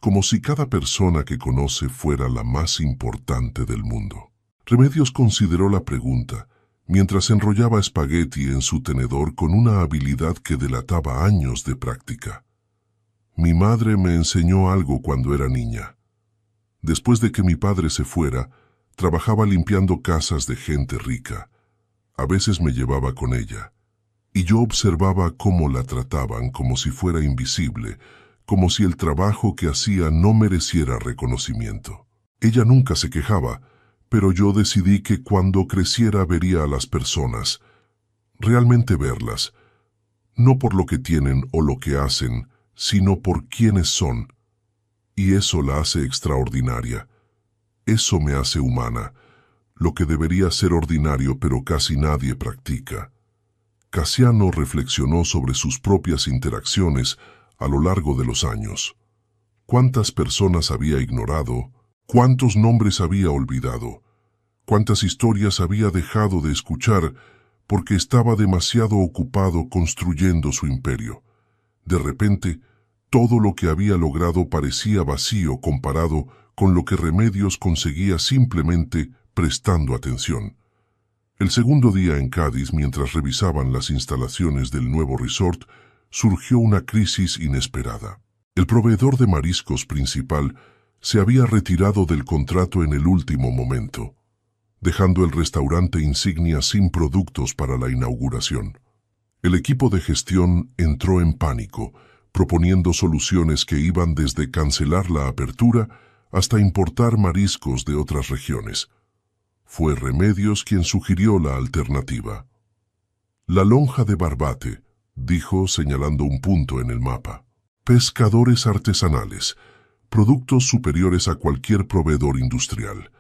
como si cada persona que conoce fuera la más importante del mundo». Remedios consideró la pregunta mientras enrollaba espagueti en su tenedor con una habilidad que delataba años de práctica. «Mi madre me enseñó algo cuando era niña. Después de que mi padre se fuera, trabajaba limpiando casas de gente rica. A veces me llevaba con ella, y yo observaba cómo la trataban como si fuera invisible, como si el trabajo que hacía no mereciera reconocimiento. Ella nunca se quejaba, pero yo decidí que cuando creciera vería a las personas, realmente verlas, no por lo que tienen o lo que hacen, sino por quiénes son. Y eso la hace extraordinaria. Eso me hace humana, lo que debería ser ordinario pero casi nadie practica». Casiano reflexionó sobre sus propias interacciones a lo largo de los años. ¿Cuántas personas había ignorado? ¿Cuántos nombres había olvidado? ¿Cuántas historias había dejado de escuchar porque estaba demasiado ocupado construyendo su imperio? De repente, todo lo que había logrado parecía vacío comparado con lo que Remedios conseguía simplemente prestando atención. El segundo día en Cádiz, mientras revisaban las instalaciones del nuevo resort, surgió una crisis inesperada. El proveedor de mariscos principal se había retirado del contrato en el último momento, dejando el restaurante insignia sin productos para la inauguración. El equipo de gestión entró en pánico, proponiendo soluciones que iban desde cancelar la apertura hasta importar mariscos de otras regiones. Fue Remedios quien sugirió la alternativa. «La lonja de Barbate», dijo señalando un punto en el mapa. «Pescadores artesanales, productos superiores a cualquier proveedor industrial.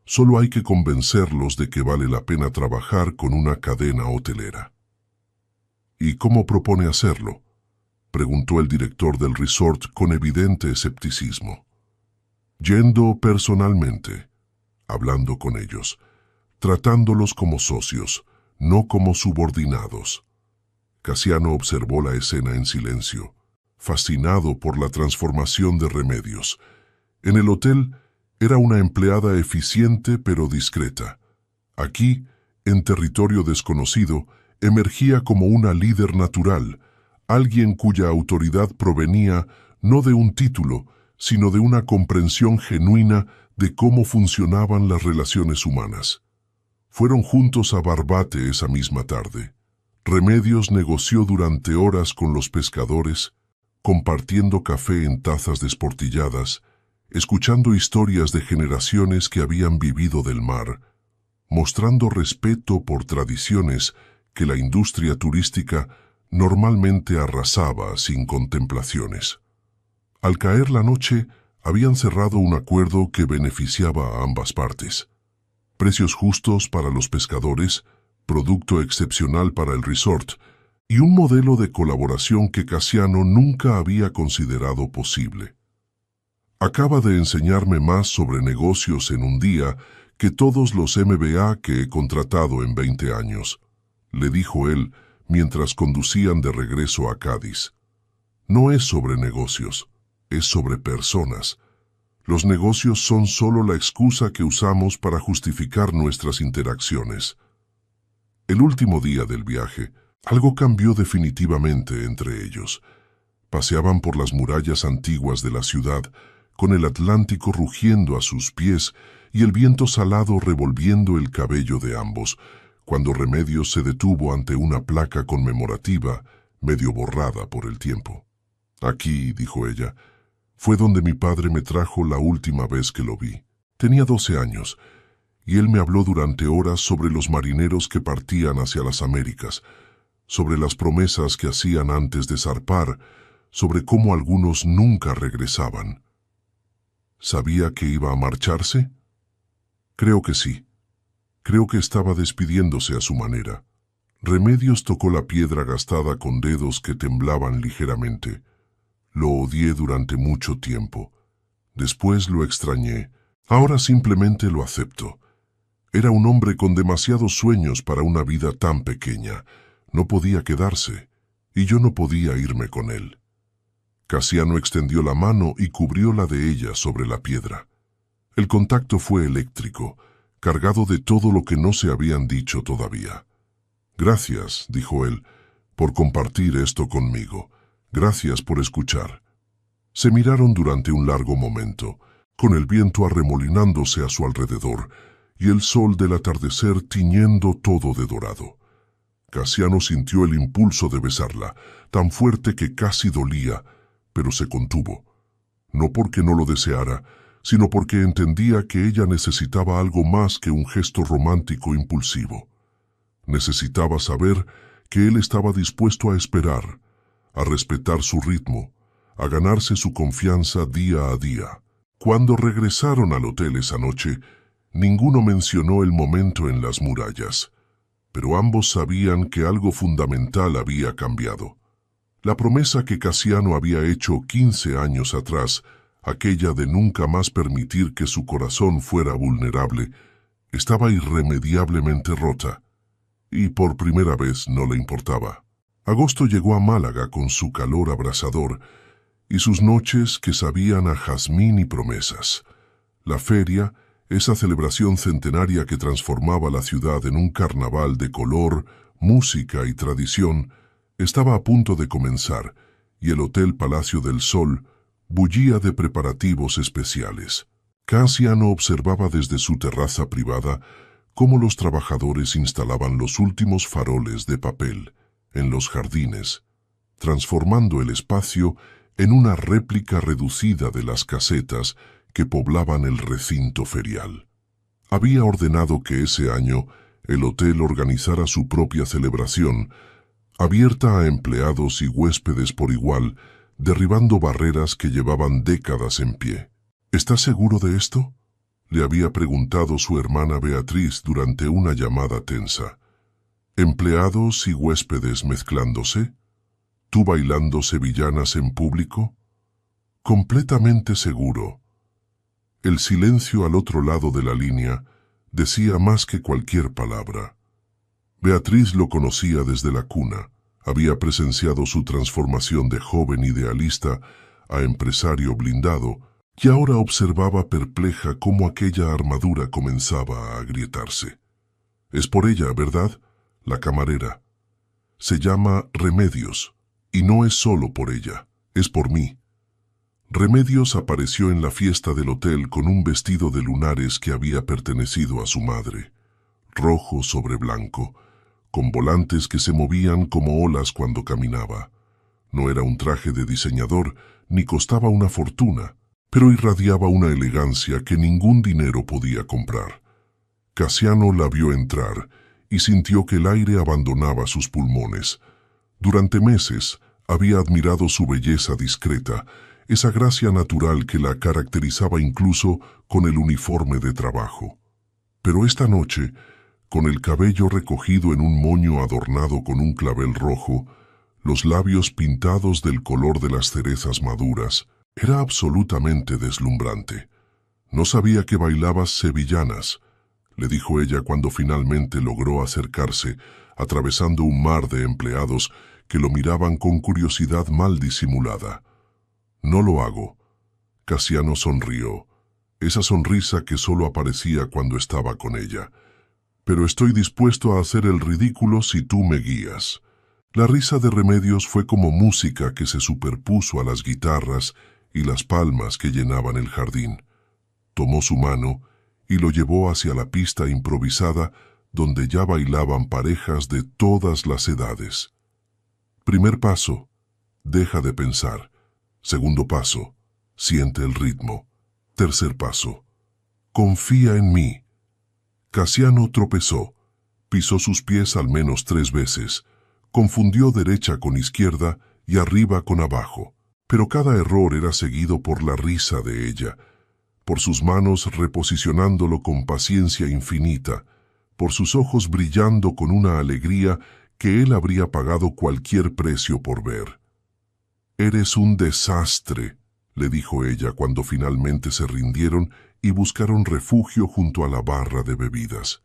Solo hay que convencerlos de que vale la pena trabajar con una cadena hotelera». «¿Y cómo propone hacerlo?», preguntó el director del resort con evidente escepticismo. «Yendo personalmente, hablando con ellos, tratándolos como socios, no como subordinados». Casiano observó la escena en silencio, fascinado por la transformación de Remedios. En el hotel era una empleada eficiente pero discreta. Aquí, en territorio desconocido, emergía como una líder natural, alguien cuya autoridad provenía no de un título, sino de una comprensión genuina de cómo funcionaban las relaciones humanas. Fueron juntos a Barbate esa misma tarde. Remedios negoció durante horas con los pescadores, compartiendo café en tazas desportilladas, escuchando historias de generaciones que habían vivido del mar, mostrando respeto por tradiciones que la industria turística normalmente arrasaba sin contemplaciones. Al caer la noche, habían cerrado un acuerdo que beneficiaba a ambas partes. Precios justos para los pescadores, producto excepcional para el resort, y un modelo de colaboración que Casiano nunca había considerado posible. Acaba de enseñarme más sobre negocios en un día que todos los MBA que he contratado en 20 años, le dijo él mientras conducían de regreso a Cádiz. No es sobre negocios, es sobre personas. Los negocios son solo la excusa que usamos para justificar nuestras interacciones. El último día del viaje, algo cambió definitivamente entre ellos. Paseaban por las murallas antiguas de la ciudad, con el Atlántico rugiendo a sus pies y el viento salado revolviendo el cabello de ambos, cuando Remedios se detuvo ante una placa conmemorativa, medio borrada por el tiempo. «Aquí», dijo ella, «fue donde mi padre me trajo la última vez que lo vi. Tenía 12 años, y él me habló durante horas sobre los marineros que partían hacia las Américas, sobre las promesas que hacían antes de zarpar, sobre cómo algunos nunca regresaban». ¿Sabía que iba a marcharse? Creo que sí. Creo que estaba despidiéndose a su manera. Remedios tocó la piedra gastada con dedos que temblaban ligeramente. Lo odié durante mucho tiempo. Después lo extrañé. Ahora simplemente lo acepto. Era un hombre con demasiados sueños para una vida tan pequeña. No podía quedarse, y yo no podía irme con él. Casiano extendió la mano y cubrió la de ella sobre la piedra. El contacto fue eléctrico, cargado de todo lo que no se habían dicho todavía. «Gracias», dijo él, «por compartir esto conmigo. Gracias por escuchar». Se miraron durante un largo momento, con el viento arremolinándose a su alrededor y el sol del atardecer tiñendo todo de dorado. Casiano sintió el impulso de besarla, tan fuerte que casi dolía, pero se contuvo. No porque no lo deseara, sino porque entendía que ella necesitaba algo más que un gesto romántico impulsivo. Necesitaba saber que él estaba dispuesto a esperar, a respetar su ritmo, a ganarse su confianza día a día. Cuando regresaron al hotel esa noche, ninguno mencionó el momento en las murallas, pero ambos sabían que algo fundamental había cambiado. La promesa que Casiano había hecho 15 años atrás, aquella de nunca más permitir que su corazón fuera vulnerable, estaba irremediablemente rota, y por primera vez no le importaba. Agosto llegó a Málaga con su calor abrasador y sus noches que sabían a jazmín y promesas. La feria, esa celebración centenaria que transformaba la ciudad en un carnaval de color, música y tradición, estaba a punto de comenzar, y el Hotel Palacio del Sol bullía de preparativos especiales. Casiano observaba desde su terraza privada cómo los trabajadores instalaban los últimos faroles de papel en los jardines, transformando el espacio en una réplica reducida de las casetas que poblaban el recinto ferial. Había ordenado que ese año el hotel organizara su propia celebración, abierta a empleados y huéspedes por igual, derribando barreras que llevaban décadas en pie. «¿Estás seguro de esto?», le había preguntado su hermana Beatriz durante una llamada tensa. «¿Empleados y huéspedes mezclándose? ¿Tú bailando sevillanas en público?». «Completamente seguro». El silencio al otro lado de la línea decía más que cualquier palabra. Beatriz lo conocía desde la cuna, había presenciado su transformación de joven idealista a empresario blindado, y ahora observaba perpleja cómo aquella armadura comenzaba a agrietarse. «Es por ella, ¿verdad?», la camarera. «Se llama Remedios», Y no es solo por ella, es por mí. Remedios apareció en la fiesta del hotel con un vestido de lunares que había pertenecido a su madre, rojo sobre blanco, con volantes que se movían como olas cuando caminaba. No era un traje de diseñador, ni costaba una fortuna, pero irradiaba una elegancia que ningún dinero podía comprar. Casiano la vio entrar y sintió que el aire abandonaba sus pulmones. Durante meses había admirado su belleza discreta, esa gracia natural que la caracterizaba incluso con el uniforme de trabajo. Pero esta noche, con el cabello recogido en un moño adornado con un clavel rojo, los labios pintados del color de las cerezas maduras, era absolutamente deslumbrante. «No sabía que bailabas sevillanas», le dijo ella cuando finalmente logró acercarse, atravesando un mar de empleados que lo miraban con curiosidad mal disimulada. «No lo hago». Casiano sonrió, esa sonrisa que solo aparecía cuando estaba con ella. «Pero estoy dispuesto a hacer el ridículo si tú me guías». La risa de Remedios fue como música que se superpuso a las guitarras y las palmas que llenaban el jardín. Tomó su mano y lo llevó hacia la pista improvisada donde ya bailaban parejas de todas las edades. Primer paso, deja de pensar. Segundo paso, siente el ritmo. Tercer paso, confía en mí. Casiano tropezó, pisó sus pies al menos 3 veces, confundió derecha con izquierda y arriba con abajo, pero cada error era seguido por la risa de ella, por sus manos reposicionándolo con paciencia infinita, por sus ojos brillando con una alegría que él habría pagado cualquier precio por ver. «Eres un desastre», le dijo ella cuando finalmente se rindieron y buscaron refugio junto a la barra de bebidas.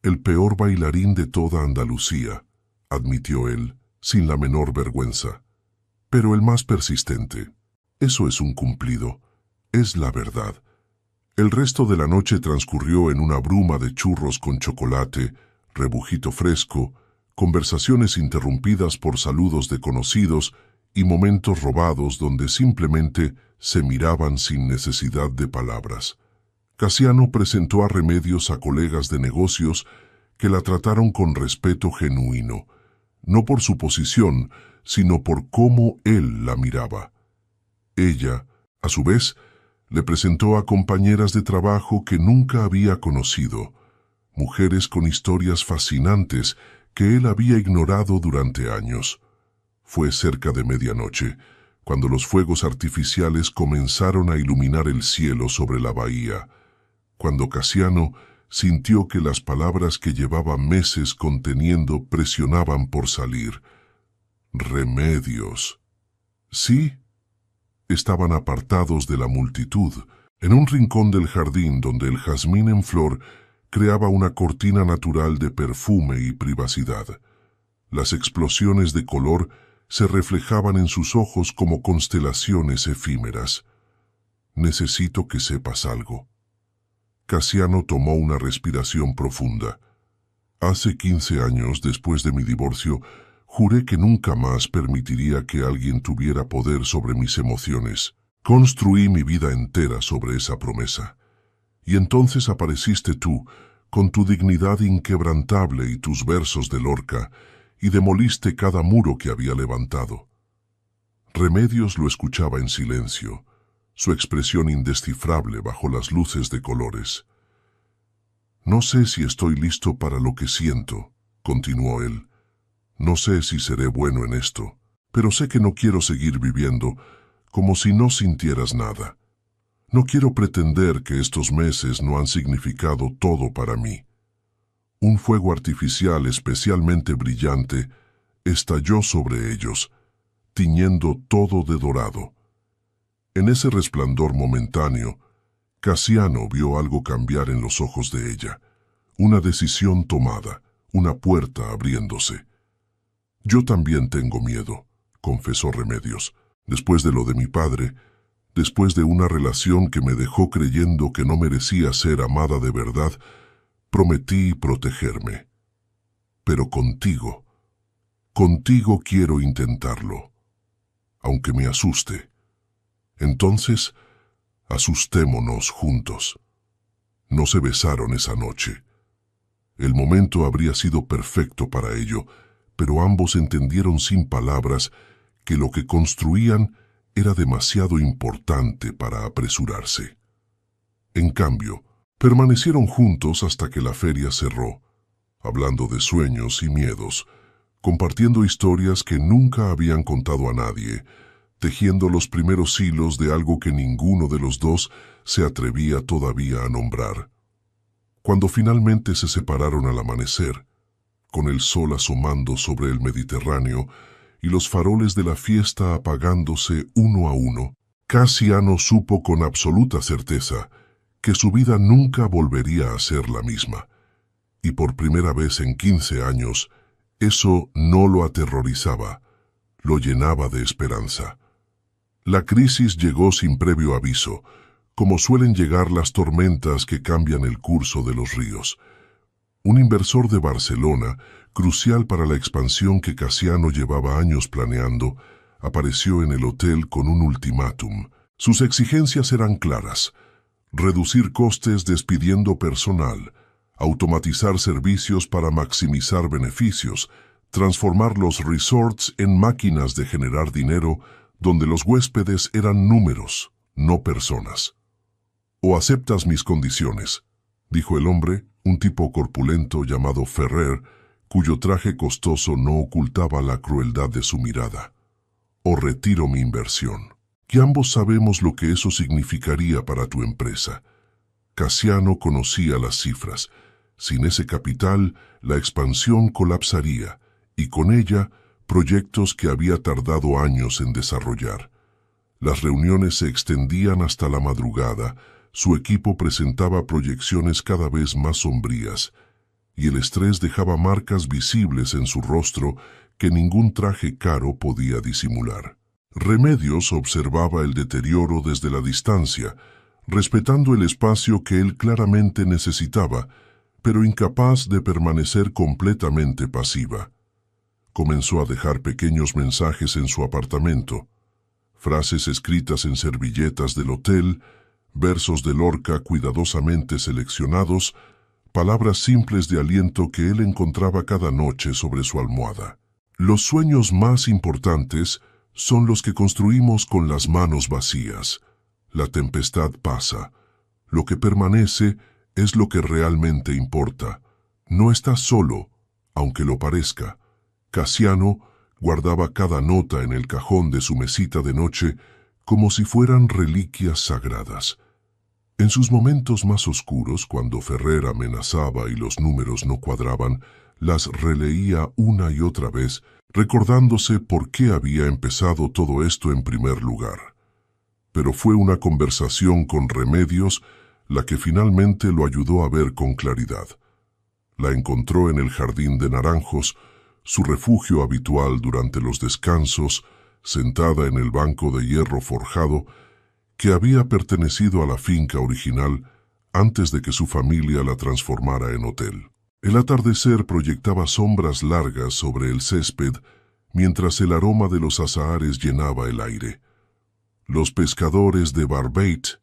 «El peor bailarín de toda Andalucía», admitió él, sin la menor vergüenza. «Pero el más persistente. Eso es un cumplido. Es la verdad». El resto de la noche transcurrió en una bruma de churros con chocolate, rebujito fresco, conversaciones interrumpidas por saludos de conocidos y momentos robados donde simplemente se miraban sin necesidad de palabras. Casiano presentó a Remedios a colegas de negocios que la trataron con respeto genuino, no por su posición, sino por cómo él la miraba. Ella, a su vez, le presentó a compañeras de trabajo que nunca había conocido, mujeres con historias fascinantes que él había ignorado durante años. Fue cerca de medianoche, cuando los fuegos artificiales comenzaron a iluminar el cielo sobre la bahía, cuando Casiano sintió que las palabras que llevaba meses conteniendo presionaban por salir. Remedios. Sí, estaban apartados de la multitud, en un rincón del jardín donde el jazmín en flor creaba una cortina natural de perfume y privacidad. Las explosiones de color se reflejaban en sus ojos como constelaciones efímeras. «Necesito que sepas algo». Casiano tomó una respiración profunda. «Hace 15 años, después de mi divorcio, juré que nunca más permitiría que alguien tuviera poder sobre mis emociones. Construí mi vida entera sobre esa promesa. Y entonces apareciste tú, con tu dignidad inquebrantable y tus versos de Lorca, y demoliste cada muro que había levantado». Remedios lo escuchaba en silencio, su expresión indescifrable bajo las luces de colores. «No sé si estoy listo para lo que siento», continuó él. «No sé si seré bueno en esto, pero sé que no quiero seguir viviendo como si no sintieras nada. No quiero pretender que estos meses no han significado todo para mí». Un fuego artificial especialmente brillante estalló sobre ellos, tiñendo todo de dorado. En ese resplandor momentáneo, Casiano vio algo cambiar en los ojos de ella, una decisión tomada, una puerta abriéndose. «Yo también tengo miedo», confesó Remedios, «después de lo de mi padre, después de una relación que me dejó creyendo que no merecía ser amada de verdad, prometí protegerme. Pero contigo». Contigo quiero intentarlo, aunque me asuste. Entonces, asustémonos juntos. No se besaron esa noche. El momento habría sido perfecto para ello, pero ambos entendieron sin palabras que lo que construían era demasiado importante para apresurarse. En cambio, permanecieron juntos hasta que la feria cerró, hablando de sueños y miedos, compartiendo historias que nunca habían contado a nadie, tejiendo los primeros hilos de algo que ninguno de los dos se atrevía todavía a nombrar. Cuando finalmente se separaron al amanecer, con el sol asomando sobre el Mediterráneo y los faroles de la fiesta apagándose uno a uno, Casiano supo con absoluta certeza que su vida nunca volvería a ser la misma, y por primera vez en 15 años, eso no lo aterrorizaba, lo llenaba de esperanza. La crisis llegó sin previo aviso, como suelen llegar las tormentas que cambian el curso de los ríos. Un inversor de Barcelona, crucial para la expansión que Casiano llevaba años planeando, apareció en el hotel con un ultimátum. Sus exigencias eran claras: reducir costes despidiendo personal, automatizar servicios para maximizar beneficios, transformar los resorts en máquinas de generar dinero donde los huéspedes eran números, no personas. «¿O aceptas mis condiciones?», dijo el hombre, un tipo corpulento llamado Ferrer, cuyo traje costoso no ocultaba la crueldad de su mirada. «¿O retiro mi inversión?». Que ambos sabemos lo que eso significaría para tu empresa. Casiano conocía las cifras. Sin ese capital, la expansión colapsaría, y con ella, proyectos que había tardado años en desarrollar. Las reuniones se extendían hasta la madrugada, su equipo presentaba proyecciones cada vez más sombrías, y el estrés dejaba marcas visibles en su rostro que ningún traje caro podía disimular. Remedios observaba el deterioro desde la distancia, respetando el espacio que él claramente necesitaba, pero incapaz de permanecer completamente pasiva. Comenzó a dejar pequeños mensajes en su apartamento, frases escritas en servilletas del hotel, versos de Lorca cuidadosamente seleccionados, palabras simples de aliento que él encontraba cada noche sobre su almohada. Los sueños más importantes son los que construimos con las manos vacías. La tempestad pasa. Lo que permanece es lo que realmente importa. No estás solo, aunque lo parezca. Casiano guardaba cada nota en el cajón de su mesita de noche como si fueran reliquias sagradas. En sus momentos más oscuros, cuando Ferrer amenazaba y los números no cuadraban, las releía una y otra vez, recordándose por qué había empezado todo esto en primer lugar. Pero fue una conversación con Remedios la que finalmente lo ayudó a ver con claridad. La encontró en el jardín de naranjos, su refugio habitual durante los descansos, sentada en el banco de hierro forjado que había pertenecido a la finca original antes de que su familia la transformara en hotel. El atardecer proyectaba sombras largas sobre el césped mientras el aroma de los azahares llenaba el aire. «Los pescadores de Barbate»,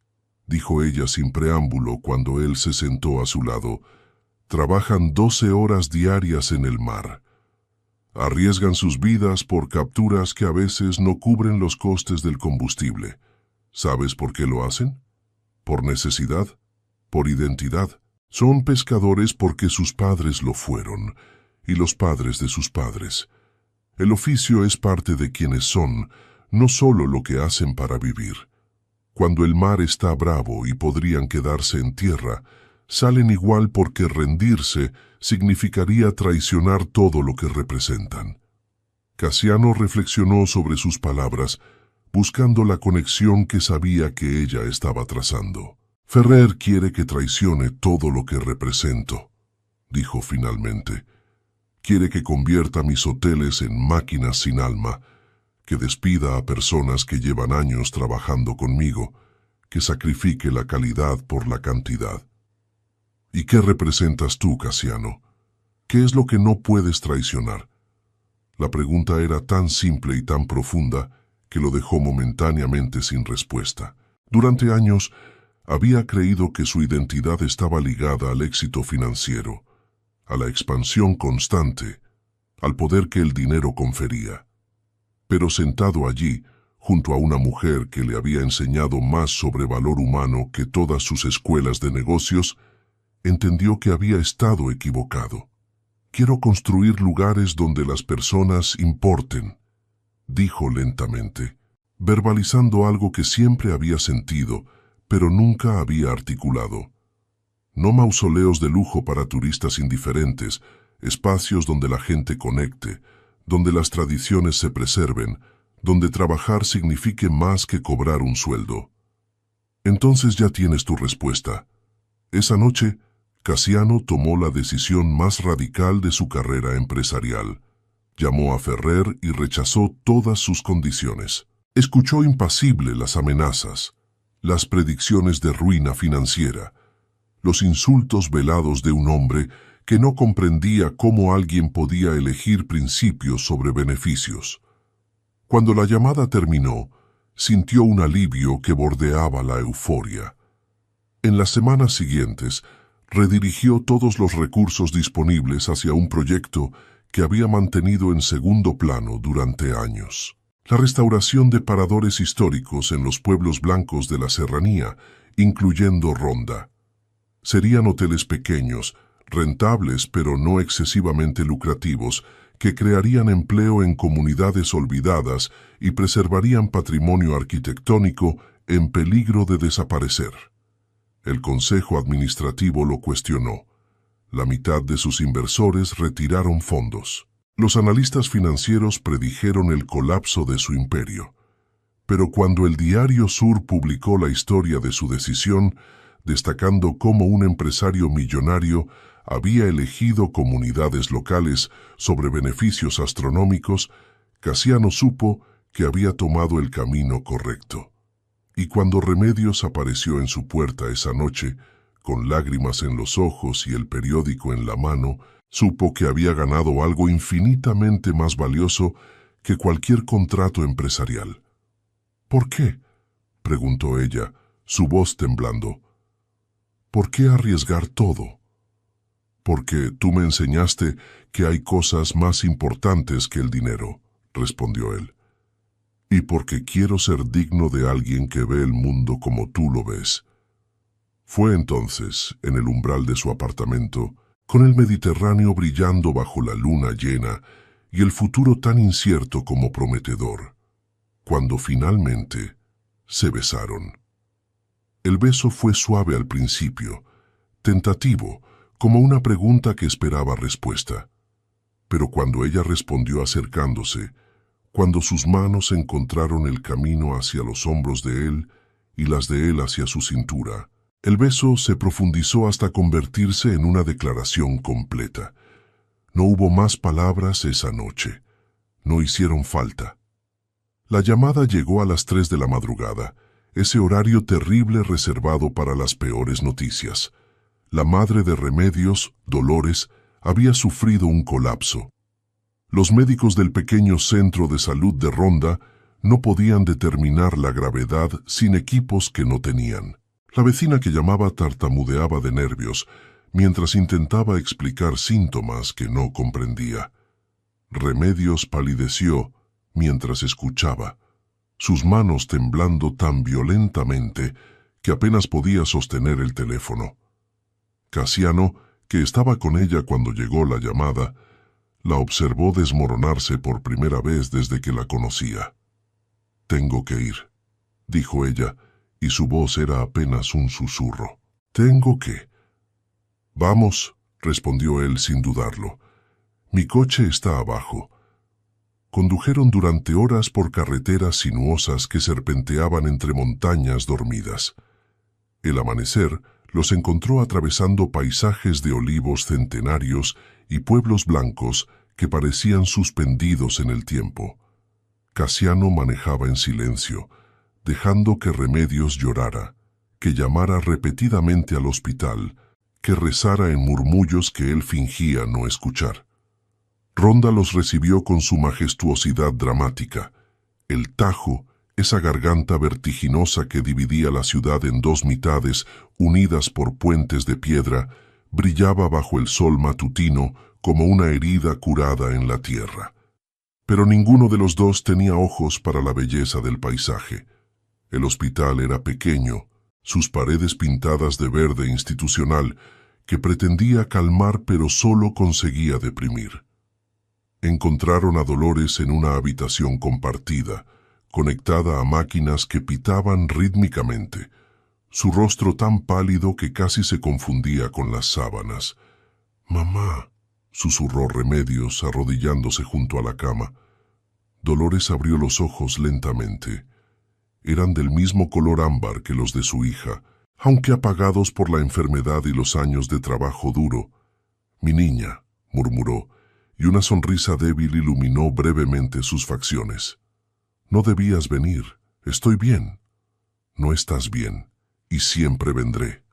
dijo ella sin preámbulo cuando él se sentó a su lado, «trabajan 12 horas diarias en el mar. Arriesgan sus vidas por capturas que a veces no cubren los costes del combustible. ¿Sabes por qué lo hacen? ¿Por necesidad? ¿Por identidad? Son pescadores porque sus padres lo fueron, y los padres de sus padres. El oficio es parte de quienes son, no solo lo que hacen para vivir. Cuando el mar está bravo y podrían quedarse en tierra, salen igual porque rendirse significaría traicionar todo lo que representan». Casiano reflexionó sobre sus palabras, buscando la conexión que sabía que ella estaba trazando. «Ferrer quiere que traicione todo lo que represento», dijo finalmente. «Quiere que convierta mis hoteles en máquinas sin alma, que despida a personas que llevan años trabajando conmigo, que sacrifique la calidad por la cantidad». «¿Y qué representas tú, Casiano? ¿Qué es lo que no puedes traicionar?». La pregunta era tan simple y tan profunda que lo dejó momentáneamente sin respuesta. Durante años, había creído que su identidad estaba ligada al éxito financiero, a la expansión constante, al poder que el dinero confería. Pero sentado allí, junto a una mujer que le había enseñado más sobre valor humano que todas sus escuelas de negocios, entendió que había estado equivocado. «Quiero construir lugares donde las personas importen», dijo lentamente, verbalizando algo que siempre había sentido, pero nunca había articulado. No mausoleos de lujo para turistas indiferentes, espacios donde la gente conecte, donde las tradiciones se preserven, donde trabajar signifique más que cobrar un sueldo. Entonces ya tienes tu respuesta. Esa noche, Cassiano tomó la decisión más radical de su carrera empresarial. Llamó a Ferrer y rechazó todas sus condiciones. Escuchó impasible las amenazas, las predicciones de ruina financiera, los insultos velados de un hombre que no comprendía cómo alguien podía elegir principios sobre beneficios. Cuando la llamada terminó, sintió un alivio que bordeaba la euforia. En las semanas siguientes, redirigió todos los recursos disponibles hacia un proyecto que había mantenido en segundo plano durante años. La restauración de paradores históricos en los pueblos blancos de la serranía, incluyendo Ronda. Serían hoteles pequeños, rentables pero no excesivamente lucrativos, que crearían empleo en comunidades olvidadas y preservarían patrimonio arquitectónico en peligro de desaparecer. El Consejo Administrativo lo cuestionó. La mitad de sus inversores retiraron fondos. Los analistas financieros predijeron el colapso de su imperio. Pero cuando el Diario Sur publicó la historia de su decisión, destacando cómo un empresario millonario había elegido comunidades locales sobre beneficios astronómicos, Cassiano supo que había tomado el camino correcto. Y cuando Remedios apareció en su puerta esa noche, con lágrimas en los ojos y el periódico en la mano, supo que había ganado algo infinitamente más valioso que cualquier contrato empresarial. «¿Por qué?», preguntó ella, su voz temblando. «¿Por qué arriesgar todo?». «Porque tú me enseñaste que hay cosas más importantes que el dinero», respondió él. «Y porque quiero ser digno de alguien que ve el mundo como tú lo ves». Fue entonces, en el umbral de su apartamento, con el Mediterráneo brillando bajo la luna llena y el futuro tan incierto como prometedor, cuando finalmente se besaron. El beso fue suave al principio, tentativo, como una pregunta que esperaba respuesta. Pero cuando ella respondió acercándose, cuando sus manos encontraron el camino hacia los hombros de él y las de él hacia su cintura, el beso se profundizó hasta convertirse en una declaración completa. No hubo más palabras esa noche. No hicieron falta. La llamada llegó a las 3 de la madrugada, ese horario terrible reservado para las peores noticias. La madre de Remedios, Dolores, había sufrido un colapso. Los médicos del pequeño centro de salud de Ronda no podían determinar la gravedad sin equipos que no tenían. La vecina que llamaba tartamudeaba de nervios, mientras intentaba explicar síntomas que no comprendía. Remedios palideció mientras escuchaba, sus manos temblando tan violentamente que apenas podía sostener el teléfono. Cassiano, que estaba con ella cuando llegó la llamada, la observó desmoronarse por primera vez desde que la conocía. «Tengo que ir», dijo ella, y su voz era apenas un susurro. «¿Tengo que?» «Vamos», respondió él sin dudarlo. «Mi coche está abajo». Condujeron durante horas por carreteras sinuosas que serpenteaban entre montañas dormidas. El amanecer los encontró atravesando paisajes de olivos centenarios y pueblos blancos que parecían suspendidos en el tiempo. Cassiano manejaba en silencio, dejando que Remedios llorara, que llamara repetidamente al hospital, que rezara en murmullos que él fingía no escuchar. Ronda los recibió con su majestuosidad dramática. El Tajo, esa garganta vertiginosa que dividía la ciudad en dos mitades unidas por puentes de piedra, brillaba bajo el sol matutino como una herida curada en la tierra. Pero ninguno de los dos tenía ojos para la belleza del paisaje. El hospital era pequeño, sus paredes pintadas de verde institucional, que pretendía calmar pero solo conseguía deprimir. Encontraron a Dolores en una habitación compartida, conectada a máquinas que pitaban rítmicamente, su rostro tan pálido que casi se confundía con las sábanas. «Mamá», susurró Remedios arrodillándose junto a la cama. Dolores abrió los ojos lentamente. Eran del mismo color ámbar que los de su hija, aunque apagados por la enfermedad y los años de trabajo duro. «Mi niña», murmuró, y una sonrisa débil iluminó brevemente sus facciones. «No debías venir. Estoy bien». «No estás bien, y siempre vendré».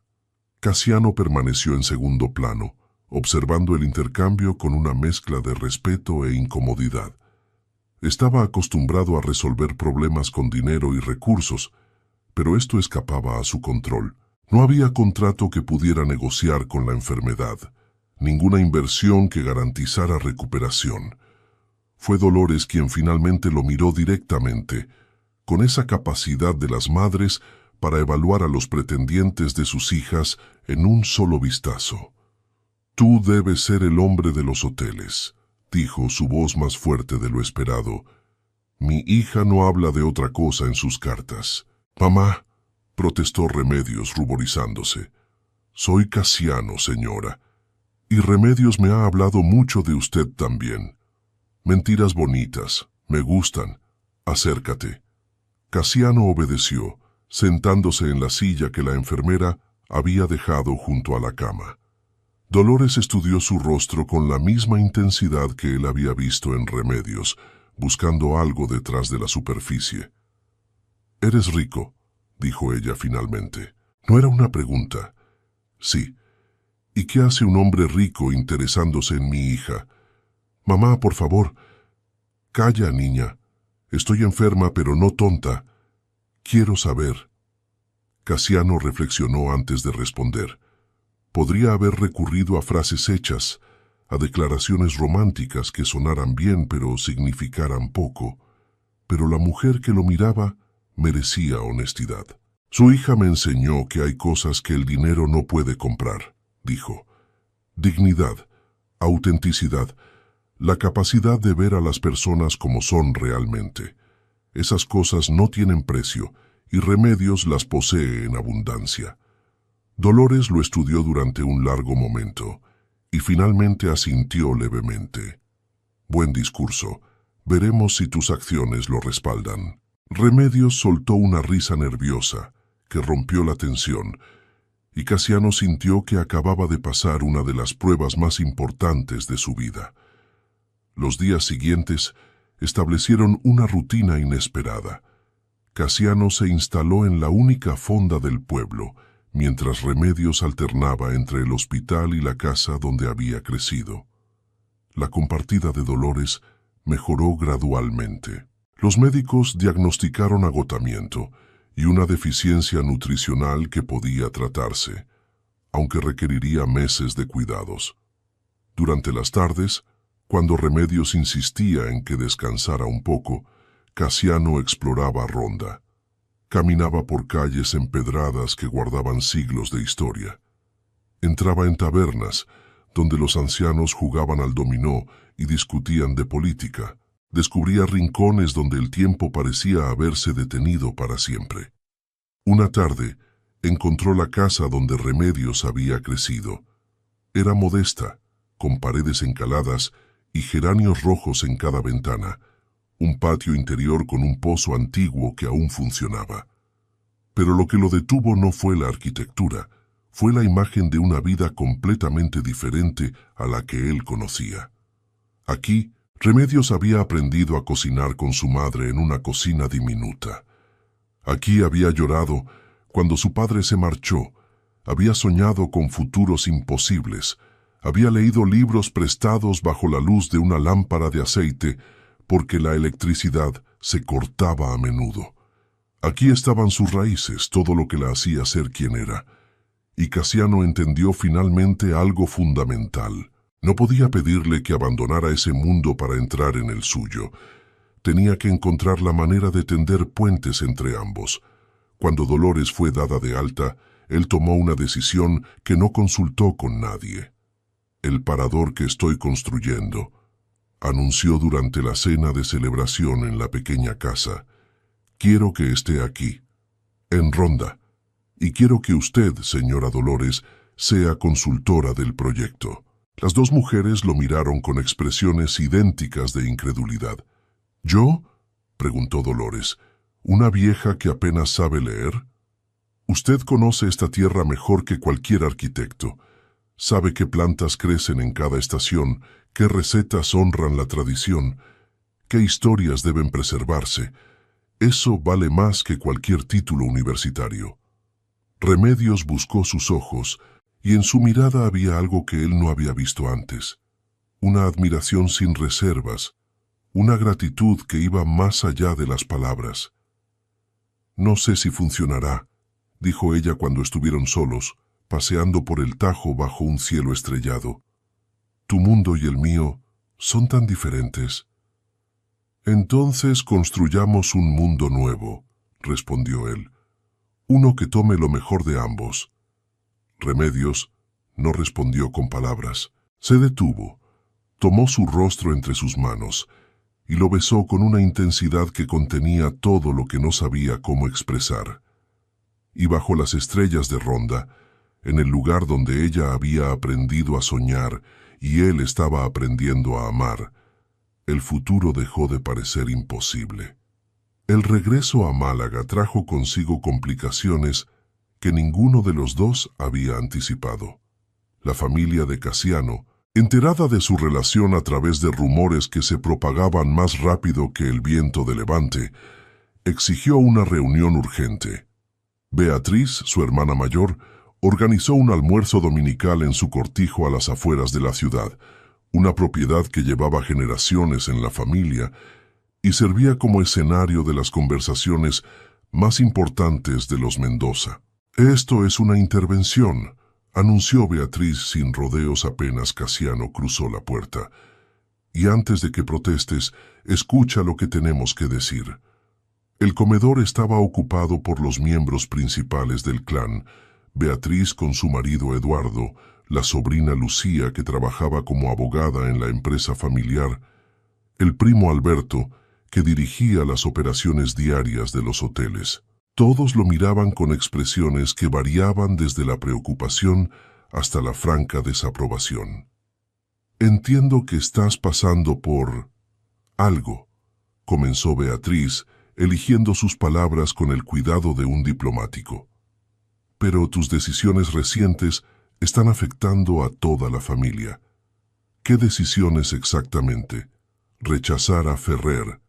Casiano permaneció en segundo plano, observando el intercambio con una mezcla de respeto e incomodidad. Estaba acostumbrado a resolver problemas con dinero y recursos, pero esto escapaba a su control. No había contrato que pudiera negociar con la enfermedad, ninguna inversión que garantizara recuperación. Fue Dolores quien finalmente lo miró directamente, con esa capacidad de las madres para evaluar a los pretendientes de sus hijas en un solo vistazo. «Tú debes ser el hombre de los hoteles», dijo su voz más fuerte de lo esperado. «Mi hija no habla de otra cosa en sus cartas». «Mamá», protestó Remedios ruborizándose. «Soy Casiano, señora, y Remedios me ha hablado mucho de usted también. Mentiras bonitas, me gustan. Acércate». Casiano obedeció, sentándose en la silla que la enfermera había dejado junto a la cama. Dolores estudió su rostro con la misma intensidad que él había visto en Remedios, buscando algo detrás de la superficie. «¿Eres rico?», dijo ella finalmente. No era una pregunta. «Sí». «¿Y qué hace un hombre rico interesándose en mi hija?» «Mamá, por favor». «Calla, niña. Estoy enferma, pero no tonta. Quiero saber». Casiano reflexionó antes de responder. Podría haber recurrido a frases hechas, a declaraciones románticas que sonaran bien pero significaran poco. Pero la mujer que lo miraba merecía honestidad. «Su hija me enseñó que hay cosas que el dinero no puede comprar», dijo. «Dignidad, autenticidad, la capacidad de ver a las personas como son realmente. Esas cosas no tienen precio y Remedios las posee en abundancia». Dolores lo estudió durante un largo momento y finalmente asintió levemente. «Buen discurso. Veremos si tus acciones lo respaldan». Remedios soltó una risa nerviosa que rompió la tensión y Casiano sintió que acababa de pasar una de las pruebas más importantes de su vida. Los días siguientes establecieron una rutina inesperada. Casiano se instaló en la única fonda del pueblo, mientras Remedios alternaba entre el hospital y la casa donde había crecido. La compartida de Dolores mejoró gradualmente. Los médicos diagnosticaron agotamiento y una deficiencia nutricional que podía tratarse, aunque requeriría meses de cuidados. Durante las tardes, cuando Remedios insistía en que descansara un poco, Casiano exploraba Ronda. Caminaba por calles empedradas que guardaban siglos de historia. Entraba en tabernas, donde los ancianos jugaban al dominó y discutían de política. Descubría rincones donde el tiempo parecía haberse detenido para siempre. Una tarde, encontró la casa donde Remedios había crecido. Era modesta, con paredes encaladas y geranios rojos en cada ventana, un patio interior con un pozo antiguo que aún funcionaba. Pero lo que lo detuvo no fue la arquitectura, fue la imagen de una vida completamente diferente a la que él conocía. Aquí, Remedios había aprendido a cocinar con su madre en una cocina diminuta. Aquí había llorado cuando su padre se marchó, había soñado con futuros imposibles, Había leído libros prestados bajo la luz de una lámpara de aceite porque la electricidad se cortaba a menudo. Aquí estaban sus raíces, todo lo que la hacía ser quien era. Y Casiano entendió finalmente algo fundamental. No podía pedirle que abandonara ese mundo para entrar en el suyo. Tenía que encontrar la manera de tender puentes entre ambos. Cuando Dolores fue dada de alta, él tomó una decisión que no consultó con nadie. «El parador que estoy construyendo», anunció durante la cena de celebración en la pequeña casa. «Quiero que esté aquí, en Ronda, y quiero que usted, señora Dolores, sea consultora del proyecto». Las dos mujeres lo miraron con expresiones idénticas de incredulidad. «¿Yo?», preguntó Dolores, «¿una vieja que apenas sabe leer? Usted conoce esta tierra mejor que cualquier arquitecto. Sabe qué plantas crecen en cada estación, qué recetas honran la tradición, qué historias deben preservarse. Eso vale más que cualquier título universitario». Remedios buscó sus ojos, y en su mirada había algo que él no había visto antes. Una admiración sin reservas, una gratitud que iba más allá de las palabras. «No sé si funcionará», dijo ella cuando estuvieron solos, paseando por el Tajo bajo un cielo estrellado. «Tu mundo y el mío son tan diferentes». «Entonces construyamos un mundo nuevo», respondió él. «Uno que tome lo mejor de ambos». Remedios no respondió con palabras. Se detuvo, tomó su rostro entre sus manos y lo besó con una intensidad que contenía todo lo que no sabía cómo expresar. Y bajo las estrellas de Ronda, en el lugar donde ella había aprendido a soñar y él estaba aprendiendo a amar, el futuro dejó de parecer imposible. El regreso a Málaga trajo consigo complicaciones que ninguno de los dos había anticipado. La familia de Casiano, enterada de su relación a través de rumores que se propagaban más rápido que el viento de levante, exigió una reunión urgente. Beatriz, su hermana mayor, organizó un almuerzo dominical en su cortijo a las afueras de la ciudad, una propiedad que llevaba generaciones en la familia y servía como escenario de las conversaciones más importantes de los Mendoza. «Esto es una intervención», anunció Beatriz sin rodeos apenas Casiano cruzó la puerta. «Y antes de que protestes, escucha lo que tenemos que decir». El comedor estaba ocupado por los miembros principales del clan, Beatriz con su marido Eduardo, la sobrina Lucía que trabajaba como abogada en la empresa familiar, el primo Alberto que dirigía las operaciones diarias de los hoteles. Todos lo miraban con expresiones que variaban desde la preocupación hasta la franca desaprobación. «Entiendo que estás pasando por algo», comenzó Beatriz, eligiendo sus palabras con el cuidado de un diplomático. «Pero tus decisiones recientes están afectando a toda la familia». «¿Qué decisiones exactamente?» «Rechazar a Ferrer,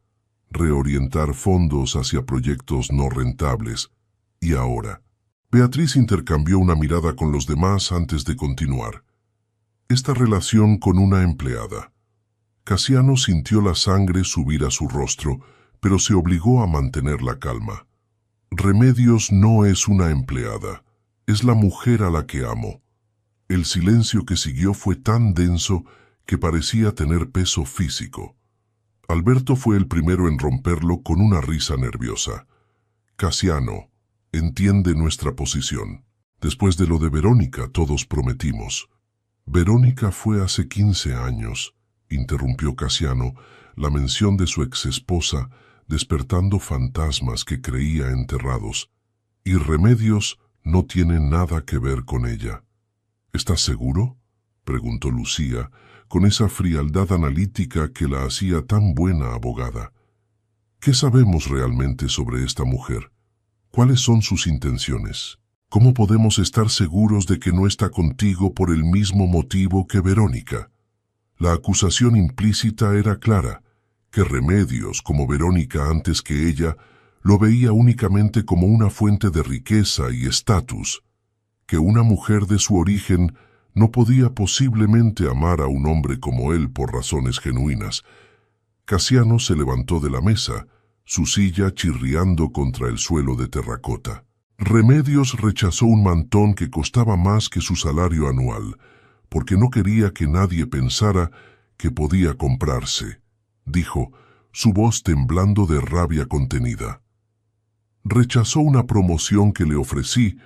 reorientar fondos hacia proyectos no rentables. Y ahora». Beatriz intercambió una mirada con los demás antes de continuar. «Esta relación con una empleada». Casiano sintió la sangre subir a su rostro, pero se obligó a mantener la calma. «Remedios no es una empleada, es la mujer a la que amo». El silencio que siguió fue tan denso que parecía tener peso físico. Alberto fue el primero en romperlo con una risa nerviosa. «Casiano, entiende nuestra posición. Después de lo de Verónica, todos prometimos». «Verónica fue hace 15 años», interrumpió Casiano, la mención de su exesposa despertando fantasmas que creía enterrados. «Y Remedios no tiene nada que ver con ella». «¿Estás seguro?», preguntó Lucía, con esa frialdad analítica que la hacía tan buena abogada. «¿Qué sabemos realmente sobre esta mujer? ¿Cuáles son sus intenciones? ¿Cómo podemos estar seguros de que no está contigo por el mismo motivo que Verónica?» La acusación implícita era clara, que Remedios, como Verónica antes que ella, lo veía únicamente como una fuente de riqueza y estatus, que una mujer de su origen No podía posiblemente amar a un hombre como él por razones genuinas. Casiano se levantó de la mesa, su silla chirriando contra el suelo de terracota. Remedios rechazó un mantón que costaba más que su salario anual, porque no quería que nadie pensara que podía comprarse, dijo, su voz temblando de rabia contenida. Rechazó una promoción que le ofrecí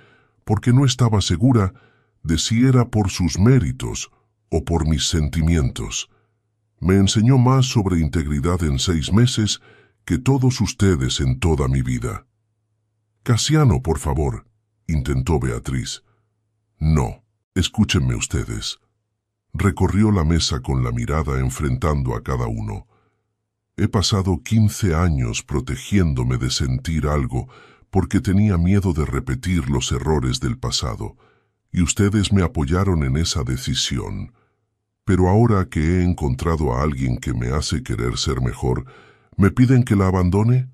porque no estaba segura de si era por sus méritos o por mis sentimientos. Me enseñó más sobre integridad en 6 meses que todos ustedes en toda mi vida. Casiano, por favor, intentó Beatriz. No, escúchenme ustedes. Recorrió la mesa con la mirada enfrentando a cada uno. He pasado 15 años protegiéndome de sentir algo porque tenía miedo de repetir los errores del pasado, y ustedes me apoyaron en esa decisión. Pero ahora que he encontrado a alguien que me hace querer ser mejor, ¿me piden que la abandone?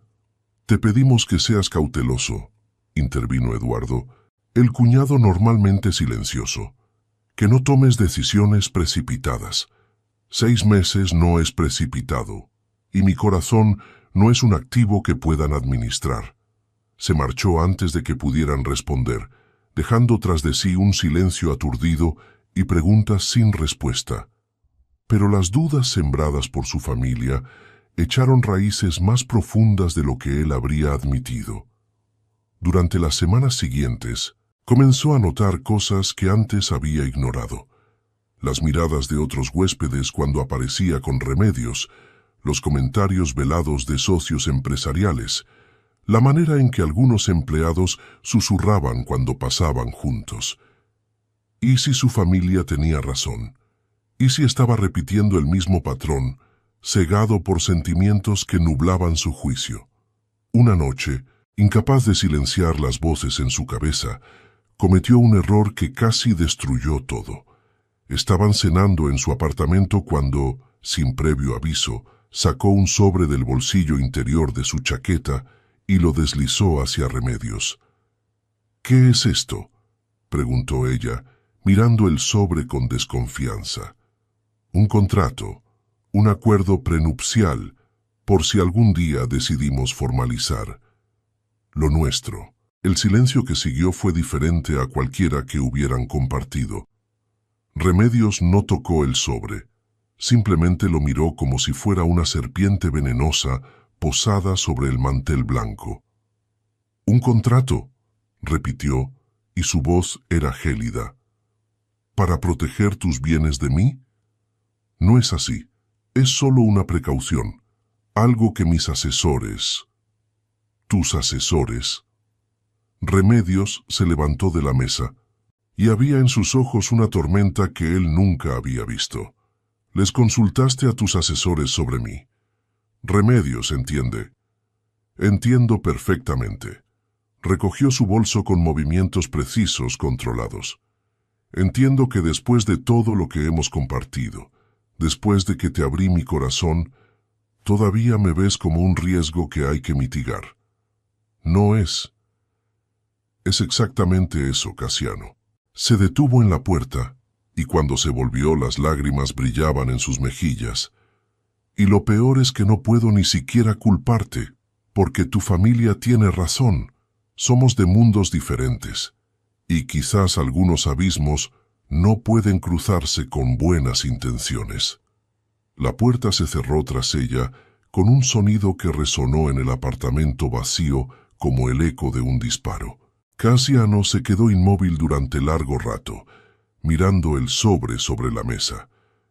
Te pedimos que seas cauteloso, intervino Eduardo, el cuñado normalmente silencioso, que no tomes decisiones precipitadas. 6 meses no es precipitado, y mi corazón no es un activo que puedan administrar. Se marchó antes de que pudieran responder, dejando tras de sí un silencio aturdido y preguntas sin respuesta. Pero las dudas sembradas por su familia echaron raíces más profundas de lo que él habría admitido. Durante las semanas siguientes, comenzó a notar cosas que antes había ignorado. Las miradas de otros huéspedes cuando aparecía con Remedios, los comentarios velados de socios empresariales, la manera en que algunos empleados susurraban cuando pasaban juntos. ¿Y si su familia tenía razón? ¿Y si estaba repitiendo el mismo patrón, cegado por sentimientos que nublaban su juicio? Una noche, incapaz de silenciar las voces en su cabeza, cometió un error que casi destruyó todo. Estaban cenando en su apartamento cuando, sin previo aviso, sacó un sobre del bolsillo interior de su chaqueta y lo deslizó hacia Remedios. «¿Qué es esto?», preguntó ella, mirando el sobre con desconfianza. «Un contrato, un acuerdo prenupcial, por si algún día decidimos formalizar. Lo nuestro». El silencio que siguió fue diferente a cualquiera que hubieran compartido. Remedios no tocó el sobre, simplemente lo miró como si fuera una serpiente venenosa posada sobre el mantel blanco. «¿Un contrato?», repitió, y su voz era gélida. «¿Para proteger tus bienes de mí? No es así, es solo una precaución, algo que mis asesores...» «¿Tus asesores?». Remedios se levantó de la mesa, y había en sus ojos una tormenta que él nunca había visto. «Les consultaste a tus asesores sobre mí». «Remedios, entiende». «Entiendo perfectamente». Recogió su bolso con movimientos precisos, controlados. «Entiendo que después de todo lo que hemos compartido, después de que te abrí mi corazón, todavía me ves como un riesgo que hay que mitigar. No es. Es exactamente eso, Casiano». Se detuvo en la puerta, y cuando se volvió las lágrimas brillaban en sus mejillas. «Y lo peor es que no puedo ni siquiera culparte, porque tu familia tiene razón. Somos de mundos diferentes, y quizás algunos abismos no pueden cruzarse con buenas intenciones». La puerta se cerró tras ella con un sonido que resonó en el apartamento vacío como el eco de un disparo. Casiano se quedó inmóvil durante largo rato, mirando el sobre la mesa.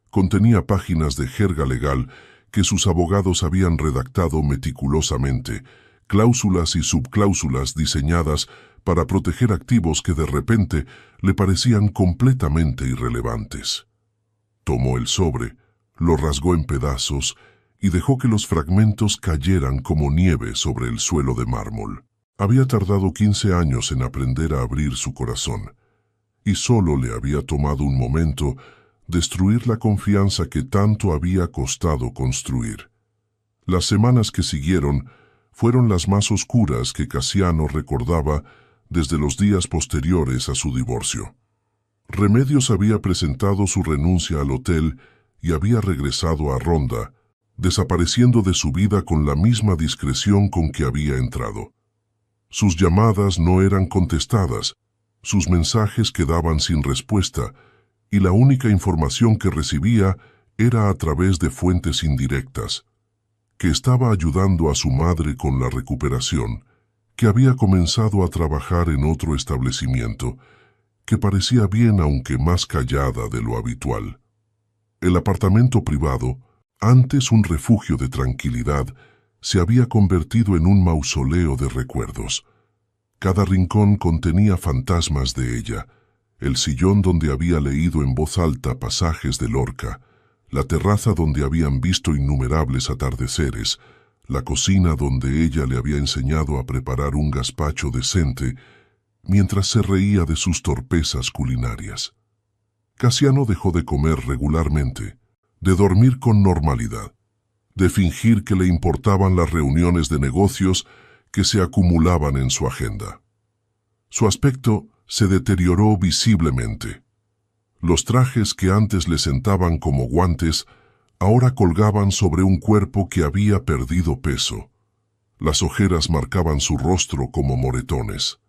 Contenía páginas de jerga legal que sus abogados habían redactado meticulosamente, cláusulas y subcláusulas diseñadas para proteger activos que de repente le parecían completamente irrelevantes. Tomó el sobre, lo rasgó en pedazos y dejó que los fragmentos cayeran como nieve sobre el suelo de mármol. Había tardado 15 años en aprender a abrir su corazón, y solo le había tomado un momento destruir la confianza que tanto había costado construir. Las semanas que siguieron fueron las más oscuras que Casiano recordaba desde los días posteriores a su divorcio. Remedios había presentado su renuncia al hotel y había regresado a Ronda, desapareciendo de su vida con la misma discreción con que había entrado. Sus llamadas no eran contestadas, sus mensajes quedaban sin respuesta, y la única información que recibía era a través de fuentes indirectas, que estaba ayudando a su madre con la recuperación, que había comenzado a trabajar en otro establecimiento, que parecía bien aunque más callada de lo habitual. El apartamento privado, antes un refugio de tranquilidad, se había convertido en un mausoleo de recuerdos. Cada rincón contenía fantasmas de ella: el sillón donde había leído en voz alta pasajes de Lorca, la terraza donde habían visto innumerables atardeceres, la cocina donde ella le había enseñado a preparar un gazpacho decente, mientras se reía de sus torpezas culinarias. Casiano dejó de comer regularmente, de dormir con normalidad, de fingir que le importaban las reuniones de negocios que se acumulaban en su agenda. Su aspecto se deterioró visiblemente. Los trajes que antes le sentaban como guantes ahora colgaban sobre un cuerpo que había perdido peso. Las ojeras marcaban su rostro como moretones.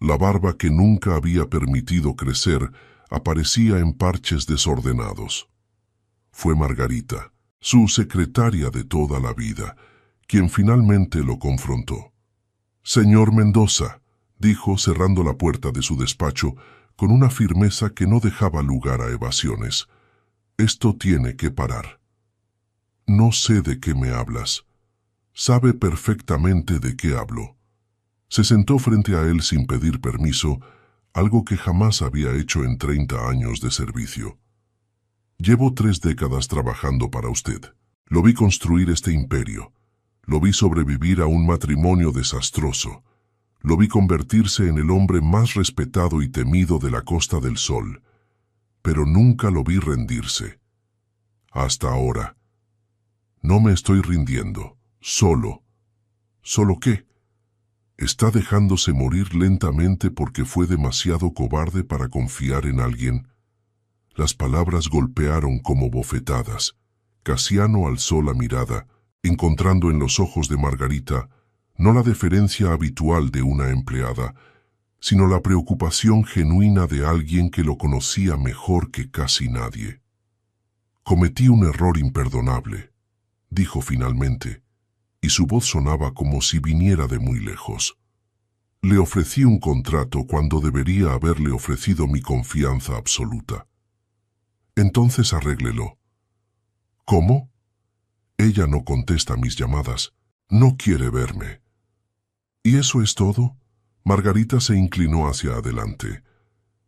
La barba que nunca había permitido crecer aparecía en parches desordenados. Fue Margarita, su secretaria de toda la vida, quien finalmente lo confrontó. «Señor Mendoza», dijo cerrando la puerta de su despacho con una firmeza que no dejaba lugar a evasiones, «esto tiene que parar». «No sé de qué me hablas». «Sabe perfectamente de qué hablo». Se sentó frente a él sin pedir permiso, algo que jamás había hecho en 30 años de servicio. «Llevo 3 décadas trabajando para usted. Lo vi construir este imperio. Lo vi sobrevivir a un matrimonio desastroso. Lo vi convertirse en el hombre más respetado y temido de la Costa del Sol. Pero nunca lo vi rendirse. Hasta ahora. No me estoy rindiendo. Solo. ¿Solo qué? Está dejándose morir lentamente porque fue demasiado cobarde para confiar en alguien». Las palabras golpearon como bofetadas. Casiano alzó la mirada, encontrando en los ojos de Margarita no la deferencia habitual de una empleada, sino la preocupación genuina de alguien que lo conocía mejor que casi nadie. «Cometí un error imperdonable», dijo finalmente, y su voz sonaba como si viniera de muy lejos. «Le ofrecí un contrato cuando debería haberle ofrecido mi confianza absoluta. Entonces arréglelo». «¿Cómo?» «Ella no contesta mis llamadas. No quiere verme». «¿Y eso es todo?» Margarita se inclinó hacia adelante.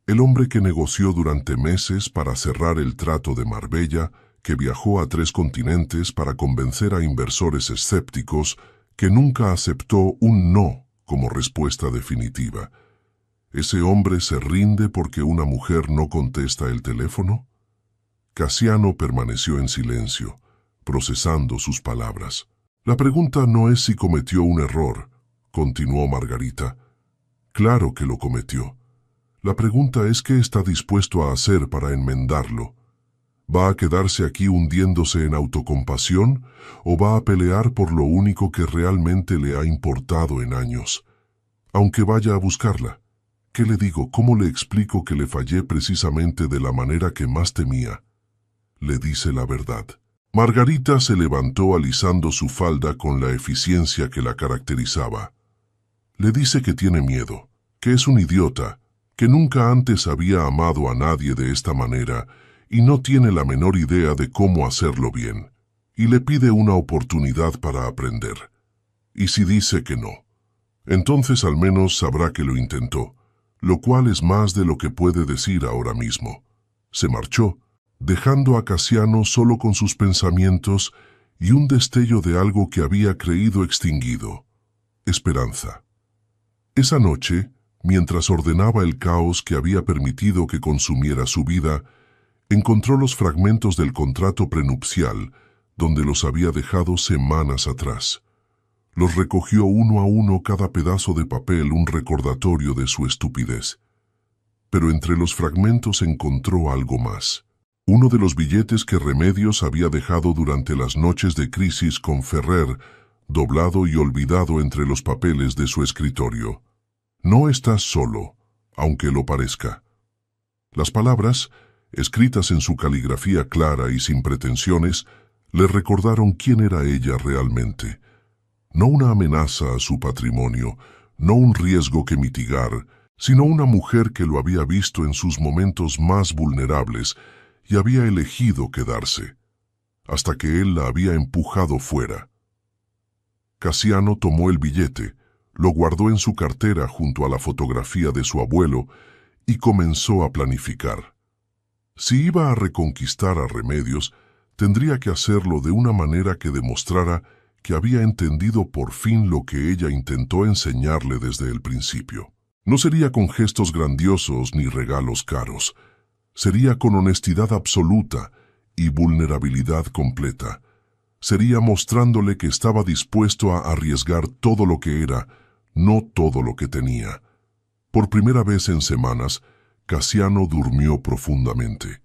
El hombre que negoció durante meses para cerrar el trato de Marbella, que viajó a 3 continentes para convencer a inversores escépticos, que nunca aceptó un no como respuesta definitiva. ¿Ese hombre se rinde porque una mujer no contesta el teléfono? Casiano permaneció en silencio, procesando sus palabras. «La pregunta no es si cometió un error», continuó Margarita. «Claro que lo cometió. La pregunta es qué está dispuesto a hacer para enmendarlo. ¿Va a quedarse aquí hundiéndose en autocompasión o va a pelear por lo único que realmente le ha importado en años? Aunque vaya a buscarla. ¿Qué le digo? ¿Cómo le explico que le fallé precisamente de la manera que más temía? Le dice la verdad». Margarita se levantó alisando su falda con la eficiencia que la caracterizaba. Le dice que tiene miedo, que es un idiota, que nunca antes había amado a nadie de esta manera y no tiene la menor idea de cómo hacerlo bien, y le pide una oportunidad para aprender. Y si dice que no, entonces al menos sabrá que lo intentó, lo cual es más de lo que puede decir ahora mismo. Se marchó, dejando a Casiano solo con sus pensamientos y un destello de algo que había creído extinguido: esperanza. Esa noche, mientras ordenaba el caos que había permitido que consumiera su vida, encontró los fragmentos del contrato prenupcial, donde los había dejado semanas atrás. Los recogió uno a uno, cada pedazo de papel un recordatorio de su estupidez. pero entre los fragmentos encontró algo más. Uno de los billetes que Remedios había dejado durante las noches de crisis con Ferrer, doblado y olvidado entre los papeles de su escritorio. No estás solo, aunque lo parezca. Las palabras, escritas en su caligrafía clara y sin pretensiones, le recordaron quién era ella realmente. No una amenaza a su patrimonio, no un riesgo que mitigar, sino una mujer que lo había visto en sus momentos más vulnerables y había elegido quedarse, hasta que él la había empujado fuera. Casiano tomó el billete, lo guardó en su cartera junto a la fotografía de su abuelo y comenzó a planificar. Si iba a reconquistar a Remedios, tendría que hacerlo de una manera que demostrara que había entendido por fin lo que ella intentó enseñarle desde el principio. No sería con gestos grandiosos ni regalos caros. Sería con honestidad absoluta y vulnerabilidad completa. Sería mostrándole que estaba dispuesto a arriesgar todo lo que era, no todo lo que tenía. Por primera vez en semanas, Casiano durmió profundamente,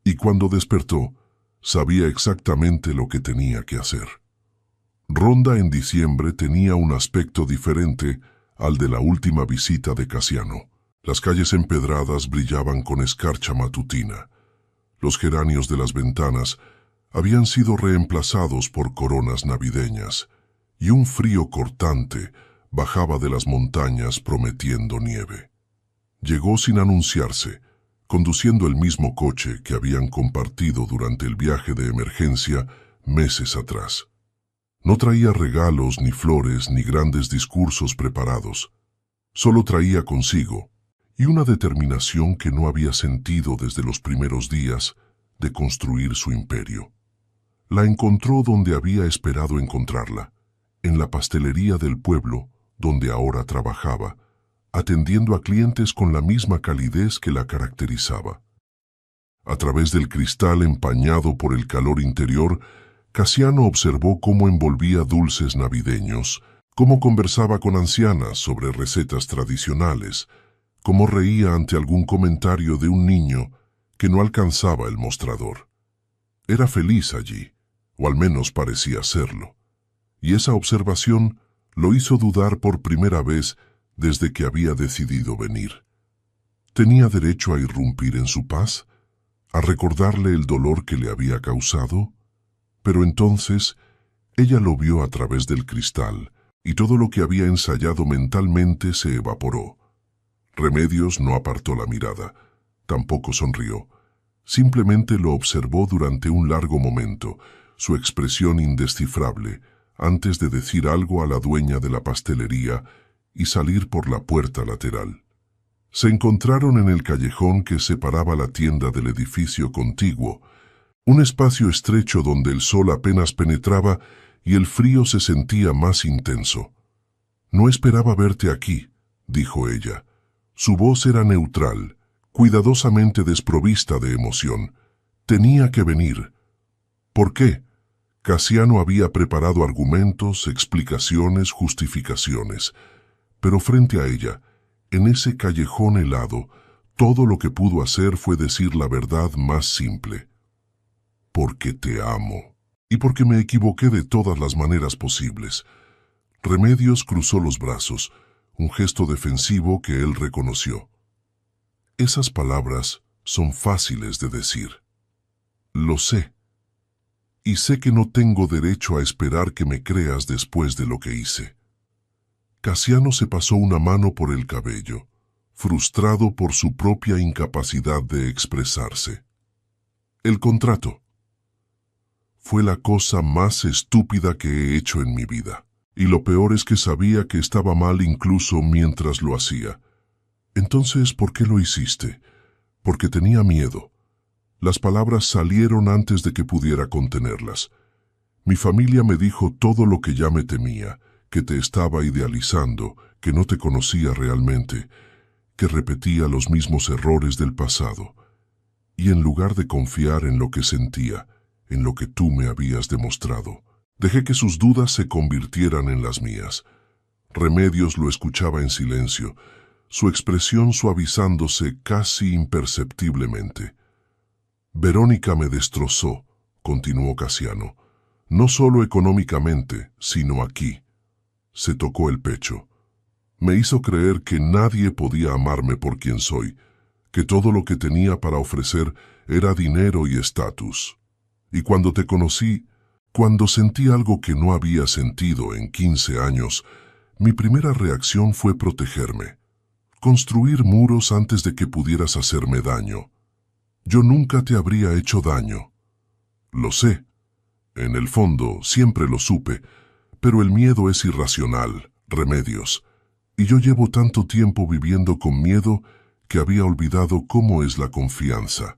y cuando despertó, sabía exactamente lo que tenía que hacer. Ronda en diciembre tenía un aspecto diferente al de la última visita de Casiano. Las calles empedradas brillaban con escarcha matutina. Los geranios de las ventanas habían sido reemplazados por coronas navideñas, y un frío cortante bajaba de las montañas prometiendo nieve. Llegó sin anunciarse, conduciendo el mismo coche que habían compartido durante el viaje de emergencia meses atrás. No traía regalos, ni flores, ni grandes discursos preparados. Solo traía consigo, y una determinación que no había sentido desde los primeros días, de construir su imperio. La encontró donde había esperado encontrarla, en la pastelería del pueblo, donde ahora trabajaba, atendiendo a clientes con la misma calidez que la caracterizaba. A través del cristal empañado por el calor interior, Casiano observó cómo envolvía dulces navideños, cómo conversaba con ancianas sobre recetas tradicionales, cómo reía ante algún comentario de un niño que no alcanzaba el mostrador. Era feliz allí, o al menos parecía serlo, y esa observación lo hizo dudar por primera vez desde que había decidido venir. ¿Tenía derecho a irrumpir en su paz? ¿A recordarle el dolor que le había causado? Pero entonces ella lo vio a través del cristal, y todo lo que había ensayado mentalmente se evaporó. Remedios no apartó la mirada, tampoco sonrió. Simplemente lo observó durante un largo momento, su expresión indescifrable, antes de decir algo a la dueña de la pastelería y salir por la puerta lateral. Se encontraron en el callejón que separaba la tienda del edificio contiguo, un espacio estrecho donde el sol apenas penetraba y el frío se sentía más intenso. «No esperaba verte aquí», dijo ella. Su voz era neutral, cuidadosamente desprovista de emoción. Tenía que venir. ¿Por qué? Casiano había preparado argumentos, explicaciones, justificaciones. Pero frente a ella, en ese callejón helado, todo lo que pudo hacer fue decir la verdad más simple. Porque te amo, y porque me equivoqué de todas las maneras posibles. Remedios cruzó los brazos, un gesto defensivo que él reconoció. Esas palabras son fáciles de decir. Lo sé. Y sé que no tengo derecho a esperar que me creas después de lo que hice. Casiano se pasó una mano por el cabello, frustrado por su propia incapacidad de expresarse. El contrato. Fue la cosa más estúpida que he hecho en mi vida. Y lo peor es que sabía que estaba mal incluso mientras lo hacía. Entonces, ¿por qué lo hiciste? Porque tenía miedo. Las palabras salieron antes de que pudiera contenerlas. Mi familia me dijo todo lo que ya me temía, que te estaba idealizando, que no te conocía realmente, que repetía los mismos errores del pasado. Y en lugar de confiar en lo que sentía, en lo que tú me habías demostrado, dejé que sus dudas se convirtieran en las mías. Remedios lo escuchaba en silencio, su expresión suavizándose casi imperceptiblemente. Verónica me destrozó, continuó Casiano, no solo económicamente, sino aquí. Se tocó el pecho. Me hizo creer que nadie podía amarme por quien soy, que todo lo que tenía para ofrecer era dinero y estatus. Y cuando te conocí, cuando sentí algo que no había sentido en 15 años, mi primera reacción fue protegerme, construir muros antes de que pudieras hacerme daño. Yo nunca te habría hecho daño. Lo sé. En el fondo, siempre lo supe, pero el miedo es irracional, Remedios, y yo llevo tanto tiempo viviendo con miedo que había olvidado cómo es la confianza.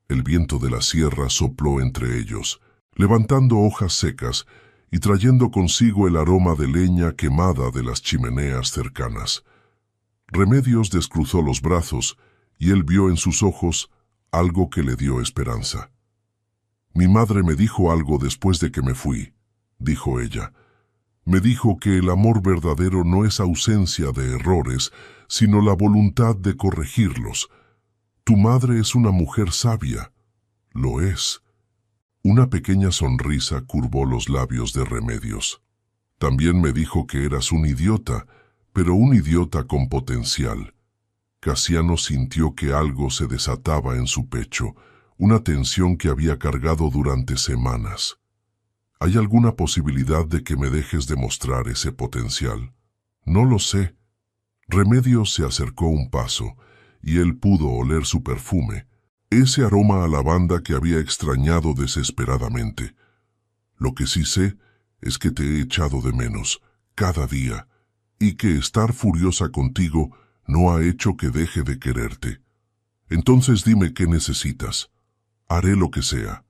El viento de la sierra sopló entre ellos, levantando hojas secas y trayendo consigo el aroma de leña quemada de las chimeneas cercanas. Remedios descruzó los brazos y él vio en sus ojos algo que le dio esperanza. Mi madre me dijo algo después de que me fui, dijo ella. Me dijo que el amor verdadero no es ausencia de errores, sino la voluntad de corregirlos. Tu madre es una mujer sabia. Lo es. Una pequeña sonrisa curvó los labios de Remedios. También me dijo que eras un idiota, pero un idiota con potencial. Casiano sintió que algo se desataba en su pecho, una tensión que había cargado durante semanas. ¿Hay alguna posibilidad de que me dejes demostrar ese potencial? No lo sé. Remedios se acercó un paso, y él pudo oler su perfume, ese aroma a lavanda que había extrañado desesperadamente. Lo que sí sé es que te he echado de menos, cada día, y que estar furiosa contigo no ha hecho que deje de quererte. Entonces dime qué necesitas. Haré lo que sea.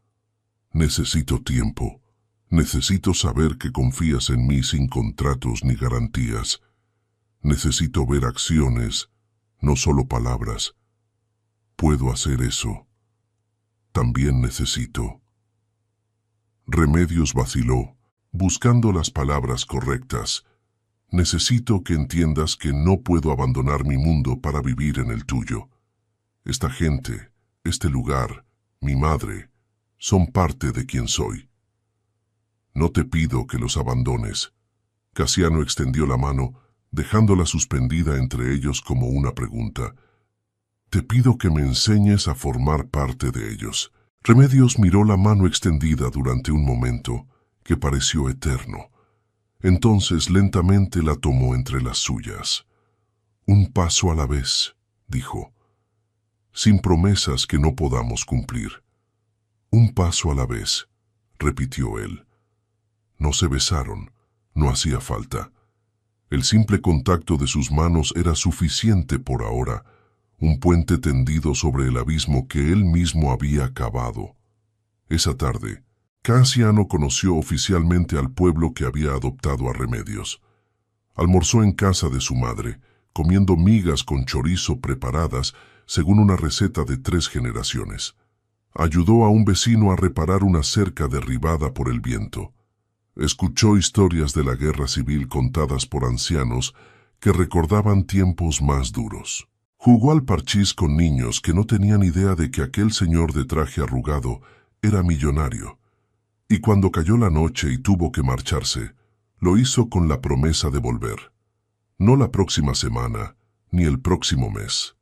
Necesito tiempo. Necesito saber que confías en mí sin contratos ni garantías. Necesito ver acciones, no solo palabras. Puedo hacer eso. También necesito. Remedios vaciló, buscando las palabras correctas. Necesito que entiendas que no puedo abandonar mi mundo para vivir en el tuyo. Esta gente, este lugar, mi madre, son parte de quien soy. No te pido que los abandones. Casiano extendió la mano, dejándola suspendida entre ellos como una pregunta. Te pido que me enseñes a formar parte de ellos. Remedios miró la mano extendida durante un momento que pareció eterno. Entonces lentamente la tomó entre las suyas. Un paso a la vez, dijo, sin promesas que no podamos cumplir. Un paso a la vez, repitió él. No se besaron, no hacía falta. El simple contacto de sus manos era suficiente por ahora, un puente tendido sobre el abismo que él mismo había cavado. Esa tarde, Casiano conoció oficialmente al pueblo que había adoptado a Remedios. Almorzó en casa de su madre, comiendo migas con chorizo preparadas según una receta de 3 generaciones. Ayudó a un vecino a reparar una cerca derribada por el viento. Escuchó historias de la guerra civil contadas por ancianos que recordaban tiempos más duros. Jugó al parchís con niños que no tenían idea de que aquel señor de traje arrugado era millonario. Y cuando cayó la noche y tuvo que marcharse, lo hizo con la promesa de volver. No la próxima semana, ni el próximo mes.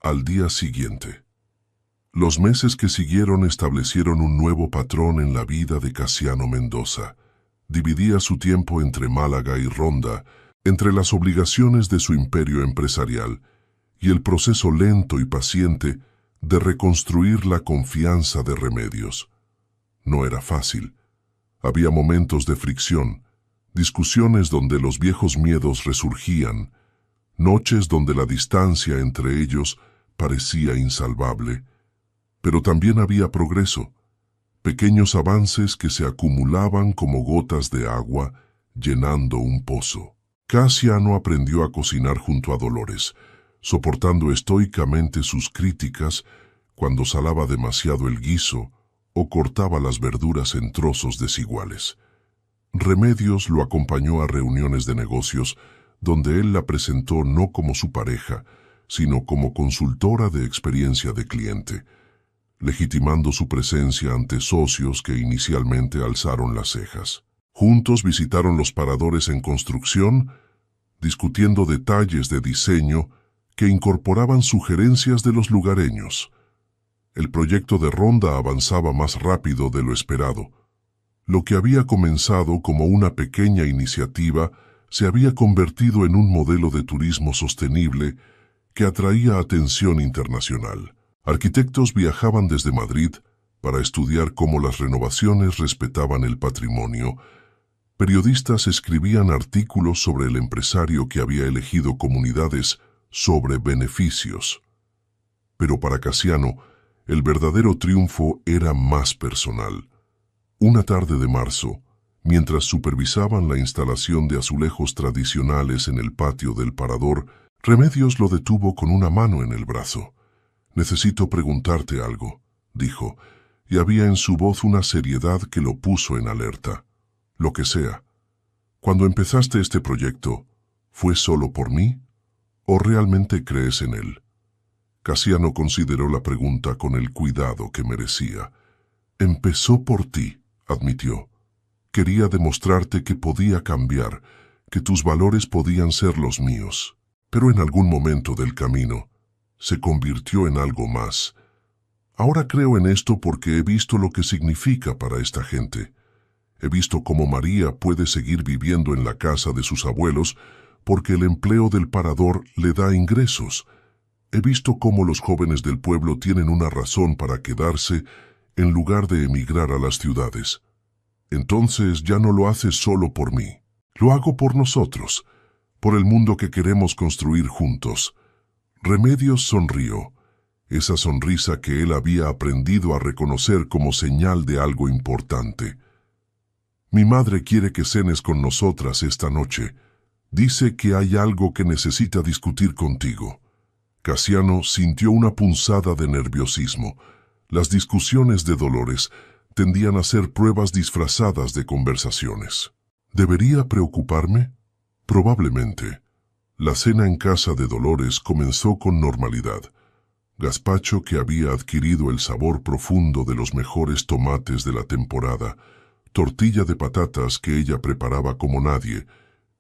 Al día siguiente. Los meses que siguieron establecieron un nuevo patrón en la vida de Casiano Mendoza. Dividía su tiempo entre Málaga y Ronda, entre las obligaciones de su imperio empresarial y el proceso lento y paciente de reconstruir la confianza de Remedios. No era fácil. Había momentos de fricción, discusiones donde los viejos miedos resurgían, noches donde la distancia entre ellos parecía insalvable. Pero también había progreso, pequeños avances que se acumulaban como gotas de agua llenando un pozo. Casiano aprendió a cocinar junto a Dolores, soportando estoicamente sus críticas cuando salaba demasiado el guiso o cortaba las verduras en trozos desiguales. Remedios lo acompañó a reuniones de negocios donde él la presentó no como su pareja, sino como consultora de experiencia de cliente, legitimando su presencia ante socios que inicialmente alzaron las cejas. Juntos visitaron los paradores en construcción, discutiendo detalles de diseño que incorporaban sugerencias de los lugareños. El proyecto de ronda avanzaba más rápido de lo esperado. Lo que había comenzado como una pequeña iniciativa se había convertido en un modelo de turismo sostenible que atraía atención internacional. Arquitectos viajaban desde Madrid para estudiar cómo las renovaciones respetaban el patrimonio. Periodistas escribían artículos sobre el empresario que había elegido comunidades sobre beneficios. Pero para Casiano, el verdadero triunfo era más personal. Una tarde de marzo, mientras supervisaban la instalación de azulejos tradicionales en el patio del parador, Remedios lo detuvo con una mano en el brazo. «Necesito preguntarte algo», dijo, y había en su voz una seriedad que lo puso en alerta. «Lo que sea. Cuando empezaste este proyecto, ¿fue solo por mí? ¿O realmente crees en él?» Casiano consideró la pregunta con el cuidado que merecía. «Empezó por ti», admitió. «Quería demostrarte que podía cambiar, que tus valores podían ser los míos. Pero en algún momento del camino, se convirtió en algo más. Ahora creo en esto porque he visto lo que significa para esta gente. He visto cómo María puede seguir viviendo en la casa de sus abuelos porque el empleo del parador le da ingresos. He visto cómo los jóvenes del pueblo tienen una razón para quedarse en lugar de emigrar a las ciudades. Entonces ya no lo haces solo por mí. Lo hago por nosotros, por el mundo que queremos construir juntos». Remedios sonrió, esa sonrisa que él había aprendido a reconocer como señal de algo importante. «Mi madre quiere que cenes con nosotras esta noche. Dice que hay algo que necesita discutir contigo». Casiano sintió una punzada de nerviosismo. Las discusiones de Dolores tendían a ser pruebas disfrazadas de conversaciones. ¿Debería preocuparme? Probablemente. La cena en casa de Dolores comenzó con normalidad. Gazpacho que había adquirido el sabor profundo de los mejores tomates de la temporada, tortilla de patatas que ella preparaba como nadie,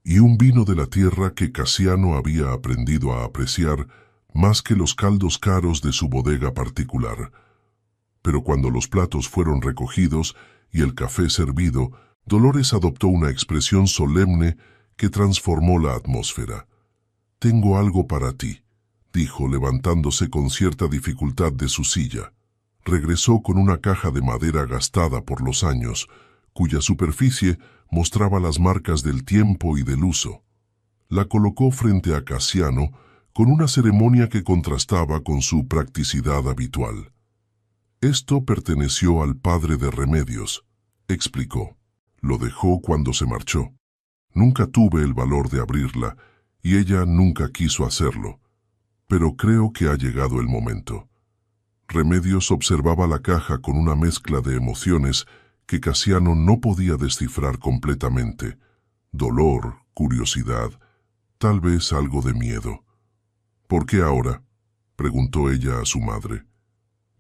y un vino de la tierra que Casiano había aprendido a apreciar más que los caldos caros de su bodega particular. Pero cuando los platos fueron recogidos y el café servido, Dolores adoptó una expresión solemne que transformó la atmósfera. «Tengo algo para ti», dijo, levantándose con cierta dificultad de su silla. Regresó con una caja de madera gastada por los años, cuya superficie mostraba las marcas del tiempo y del uso. La colocó frente a Casiano con una ceremonia que contrastaba con su practicidad habitual. «Esto perteneció al padre de Remedios», explicó. «Lo dejó cuando se marchó. Nunca tuve el valor de abrirla, y ella nunca quiso hacerlo. Pero creo que ha llegado el momento». Remedios observaba la caja con una mezcla de emociones que Casiano no podía descifrar completamente. Dolor, curiosidad, tal vez algo de miedo. «¿Por qué ahora?», preguntó ella a su madre.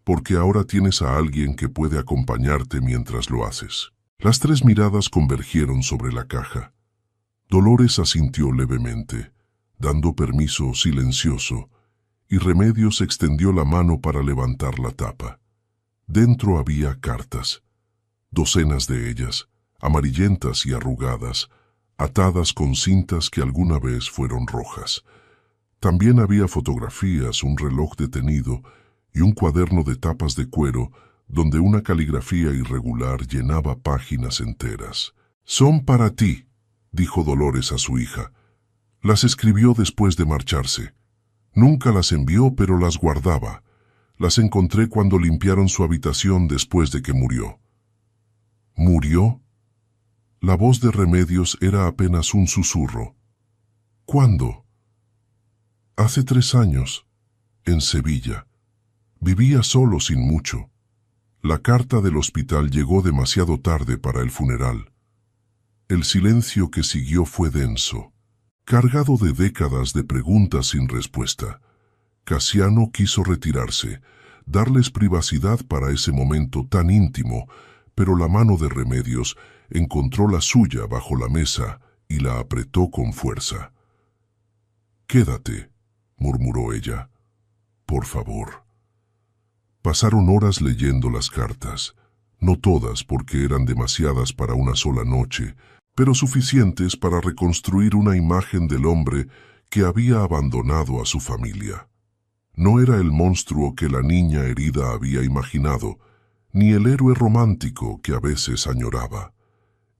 «Porque ahora tienes a alguien que puede acompañarte mientras lo haces». Las tres miradas convergieron sobre la caja. Dolores asintió levemente, dando permiso silencioso, y Remedios extendió la mano para levantar la tapa. Dentro había cartas, docenas de ellas, amarillentas y arrugadas, atadas con cintas que alguna vez fueron rojas. También había fotografías, un reloj detenido y un cuaderno de tapas de cuero donde una caligrafía irregular llenaba páginas enteras. «Son para ti», dijo Dolores a su hija. Las escribió después de marcharse. Nunca las envió, pero las guardaba. Las encontré cuando limpiaron su habitación después de que murió. ¿Murió? La voz de Remedios era apenas un susurro. ¿Cuándo? Hace 3 años, en Sevilla. Vivía solo sin mucho. La carta del hospital llegó demasiado tarde para el funeral. El silencio que siguió fue denso. Cargado de décadas de preguntas sin respuesta, Casiano quiso retirarse, darles privacidad para ese momento tan íntimo, pero la mano de Remedios encontró la suya bajo la mesa y la apretó con fuerza. «Quédate», murmuró ella. «Por favor». Pasaron horas leyendo las cartas, no todas porque eran demasiadas para una sola noche, pero suficientes para reconstruir una imagen del hombre que había abandonado a su familia. No era el monstruo que la niña herida había imaginado, ni el héroe romántico que a veces añoraba.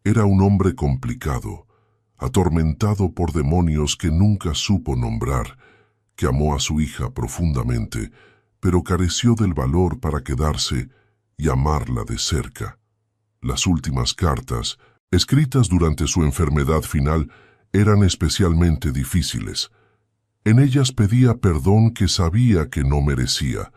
Era un hombre complicado, atormentado por demonios que nunca supo nombrar, que amó a su hija profundamente, pero careció del valor para quedarse y amarla de cerca. Las últimas cartas, escritas durante su enfermedad final, eran especialmente difíciles. En ellas pedía perdón que sabía que no merecía.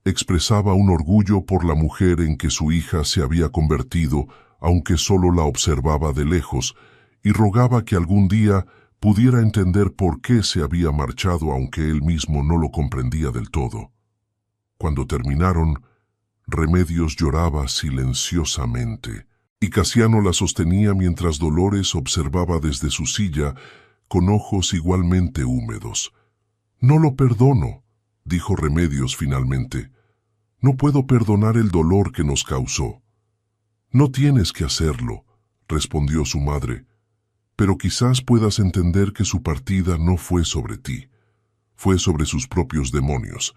Expresaba un orgullo por la mujer en que su hija se había convertido, aunque solo la observaba de lejos, y rogaba que algún día pudiera entender por qué se había marchado aunque él mismo no lo comprendía del todo. Cuando terminaron, Remedios lloraba silenciosamente, y Casiano la sostenía mientras Dolores observaba desde su silla con ojos igualmente húmedos. «No lo perdono», dijo Remedios finalmente. «No puedo perdonar el dolor que nos causó». «No tienes que hacerlo», respondió su madre, «pero quizás puedas entender que su partida no fue sobre ti, fue sobre sus propios demonios,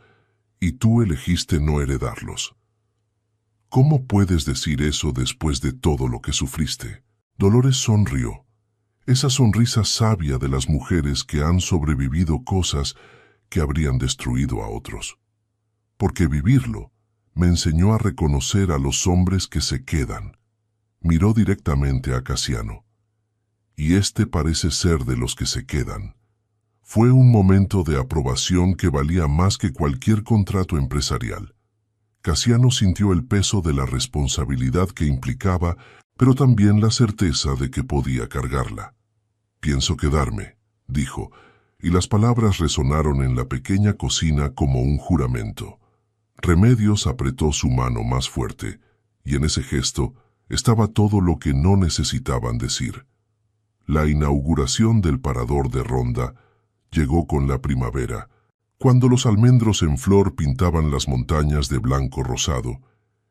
y tú elegiste no heredarlos». «¿Cómo puedes decir eso después de todo lo que sufriste?» Dolores sonrió. Esa sonrisa sabia de las mujeres que han sobrevivido cosas que habrían destruido a otros. «Porque vivirlo me enseñó a reconocer a los hombres que se quedan». Miró directamente a Casiano. «Y este parece ser de los que se quedan». Fue un momento de aprobación que valía más que cualquier contrato empresarial. Casiano sintió el peso de la responsabilidad que implicaba, pero también la certeza de que podía cargarla. «Pienso quedarme», dijo, y las palabras resonaron en la pequeña cocina como un juramento. Remedios apretó su mano más fuerte, y en ese gesto estaba todo lo que no necesitaban decir. La inauguración del parador de Ronda llegó con la primavera, cuando los almendros en flor pintaban las montañas de blanco rosado,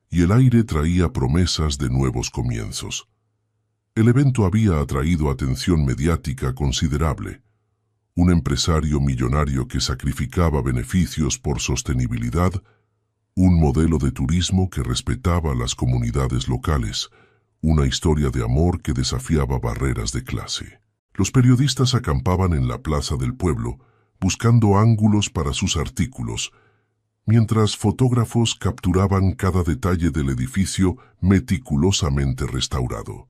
y el aire traía promesas de nuevos comienzos. El evento había atraído atención mediática considerable. Un empresario millonario que sacrificaba beneficios por sostenibilidad, un modelo de turismo que respetaba las comunidades locales, una historia de amor que desafiaba barreras de clase. Los periodistas acampaban en la plaza del pueblo, buscando ángulos para sus artículos, mientras fotógrafos capturaban cada detalle del edificio meticulosamente restaurado.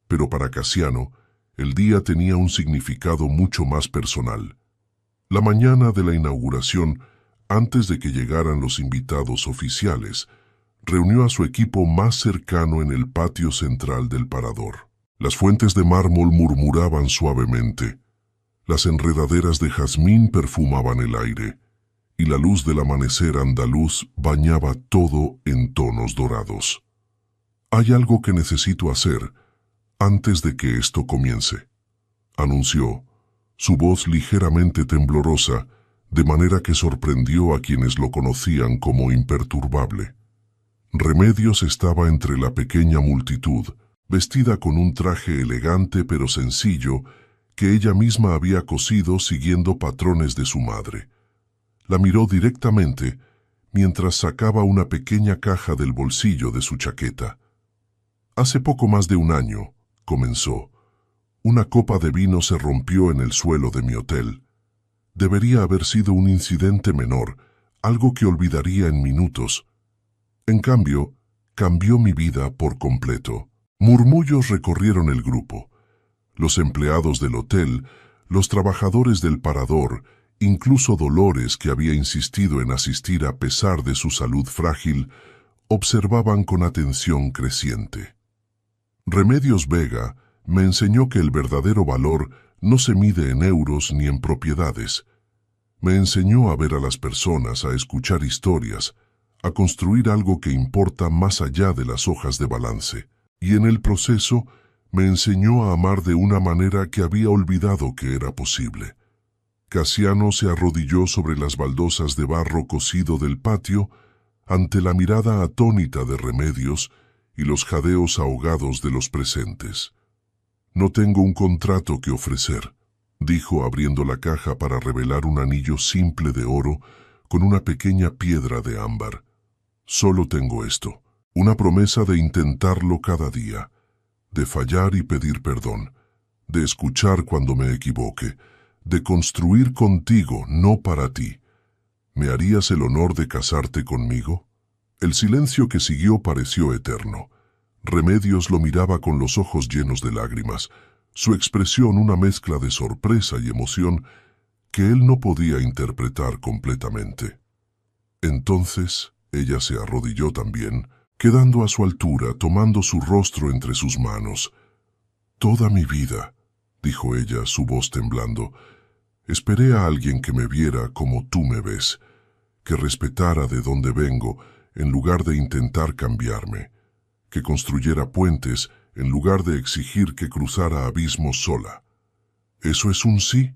Pero para Casiano, el día tenía un significado mucho más personal. La mañana de la inauguración, antes de que llegaran los invitados oficiales, reunió a su equipo más cercano en el patio central del parador. Las fuentes de mármol murmuraban suavemente, las enredaderas de jazmín perfumaban el aire, y la luz del amanecer andaluz bañaba todo en tonos dorados. «Hay algo que necesito hacer antes de que esto comience», anunció, su voz ligeramente temblorosa, de manera que sorprendió a quienes lo conocían como imperturbable. Remedios estaba entre la pequeña multitud, vestida con un traje elegante pero sencillo que ella misma había cosido siguiendo patrones de su madre. La miró directamente mientras sacaba una pequeña caja del bolsillo de su chaqueta. «Hace poco más de un año», comenzó, «una copa de vino se rompió en el suelo de mi hotel. Debería haber sido un incidente menor, algo que olvidaría en minutos. En cambio, cambió mi vida por completo». Murmullos recorrieron el grupo. Los empleados del hotel, los trabajadores del parador, incluso Dolores, que había insistido en asistir a pesar de su salud frágil, observaban con atención creciente. Remedios Vega me enseñó que el verdadero valor no se mide en euros ni en propiedades. Me enseñó a ver a las personas, a escuchar historias, a construir algo que importa más allá de las hojas de balance. Y en el proceso me enseñó a amar de una manera que había olvidado que era posible. Casiano se arrodilló sobre las baldosas de barro cocido del patio ante la mirada atónita de Remedios y los jadeos ahogados de los presentes. «No tengo un contrato que ofrecer», dijo abriendo la caja para revelar un anillo simple de oro con una pequeña piedra de ámbar. «Solo tengo esto, una promesa de intentarlo cada día, de fallar y pedir perdón, de escuchar cuando me equivoque, de construir contigo, no para ti. ¿Me harías el honor de casarte conmigo?» El silencio que siguió pareció eterno. Remedios lo miraba con los ojos llenos de lágrimas, su expresión una mezcla de sorpresa y emoción que él no podía interpretar completamente. Entonces ella se arrodilló también, quedando a su altura, tomando su rostro entre sus manos. «Toda mi vida», dijo ella, su voz temblando, «esperé a alguien que me viera como tú me ves, que respetara de dónde vengo en lugar de intentar cambiarme, que construyera puentes en lugar de exigir que cruzara abismos sola. ¿Eso es un sí?»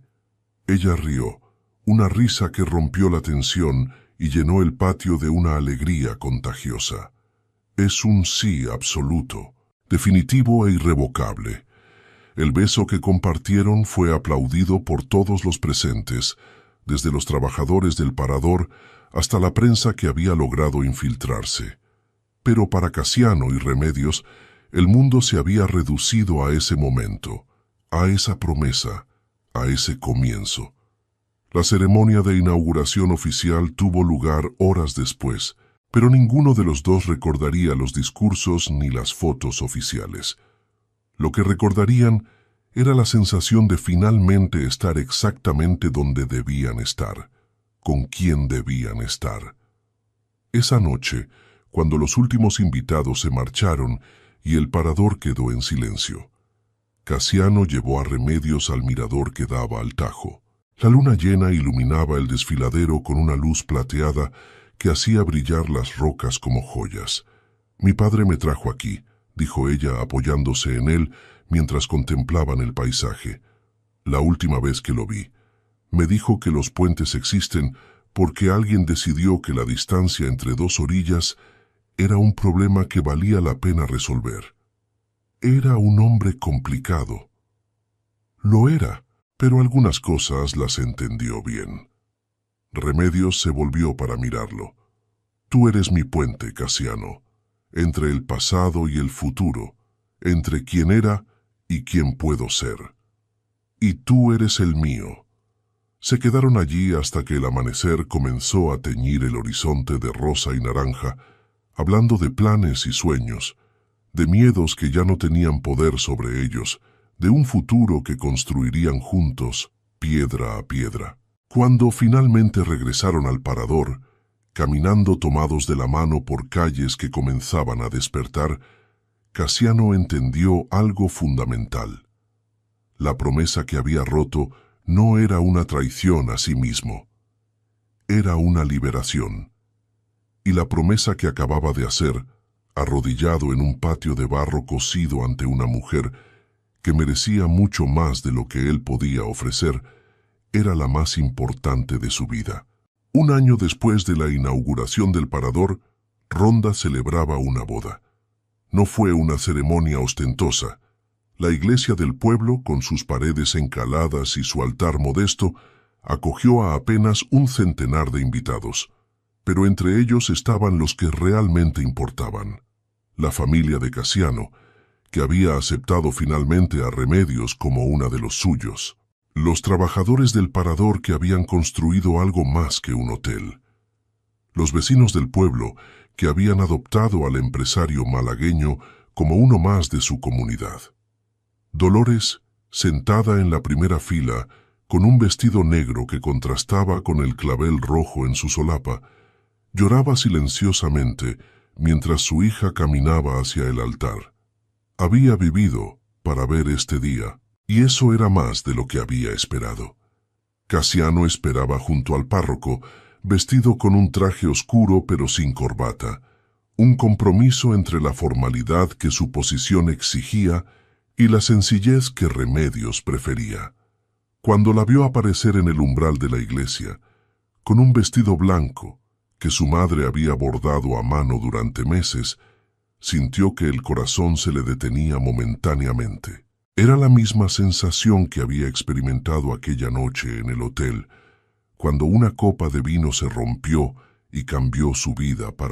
Ella rió, una risa que rompió la tensión y llenó el patio de una alegría contagiosa. «Es un sí absoluto, definitivo e irrevocable». El beso que compartieron fue aplaudido por todos los presentes, desde los trabajadores del parador hasta la prensa que había logrado infiltrarse. Pero para Casiano y Remedios, el mundo se había reducido a ese momento, a esa promesa, a ese comienzo. La ceremonia de inauguración oficial tuvo lugar horas después, pero ninguno de los dos recordaría los discursos ni las fotos oficiales. Lo que recordarían era la sensación de finalmente estar exactamente donde debían estar, con quien debían estar. Esa noche, cuando los últimos invitados se marcharon y el parador quedó en silencio, Casiano llevó a Remedios al mirador que daba al Tajo. La luna llena iluminaba el desfiladero con una luz plateada que hacía brillar las rocas como joyas. «Mi padre me trajo aquí», dijo ella apoyándose en él mientras contemplaban el paisaje. «La última vez que lo vi, me dijo que los puentes existen porque alguien decidió que la distancia entre dos orillas era un problema que valía la pena resolver. Era un hombre complicado. Lo era, pero algunas cosas las entendió bien». Remedios se volvió para mirarlo. «Tú eres mi puente, Casiano, entre el pasado y el futuro, entre quién era y quién puedo ser. Y tú eres el mío». Se quedaron allí hasta que el amanecer comenzó a teñir el horizonte de rosa y naranja, hablando de planes y sueños, de miedos que ya no tenían poder sobre ellos, de un futuro que construirían juntos, piedra a piedra. Cuando finalmente regresaron al parador, caminando tomados de la mano por calles que comenzaban a despertar, Casiano entendió algo fundamental. La promesa que había roto no era una traición a sí mismo, era una liberación. Y la promesa que acababa de hacer, arrodillado en un patio de barro cocido ante una mujer que merecía mucho más de lo que él podía ofrecer, era la más importante de su vida. Un año después de la inauguración del parador, Ronda celebraba una boda. No fue una ceremonia ostentosa. La iglesia del pueblo, con sus paredes encaladas y su altar modesto, acogió a apenas un centenar de invitados, pero entre ellos estaban los que realmente importaban. La familia de Casiano, que había aceptado finalmente a Remedios como una de los suyos. Los trabajadores del parador que habían construido algo más que un hotel. Los vecinos del pueblo que habían adoptado al empresario malagueño como uno más de su comunidad. Dolores, sentada en la primera fila, con un vestido negro que contrastaba con el clavel rojo en su solapa, lloraba silenciosamente mientras su hija caminaba hacia el altar. Había vivido para ver este día. Y eso era más de lo que había esperado. Casiano esperaba junto al párroco, vestido con un traje oscuro pero sin corbata, un compromiso entre la formalidad que su posición exigía y la sencillez que Remedios prefería. Cuando la vio aparecer en el umbral de la iglesia, con un vestido blanco que su madre había bordado a mano durante meses, sintió que el corazón se le detenía momentáneamente. Era la misma sensación que había experimentado aquella noche en el hotel, cuando una copa de vino se rompió y cambió su vida para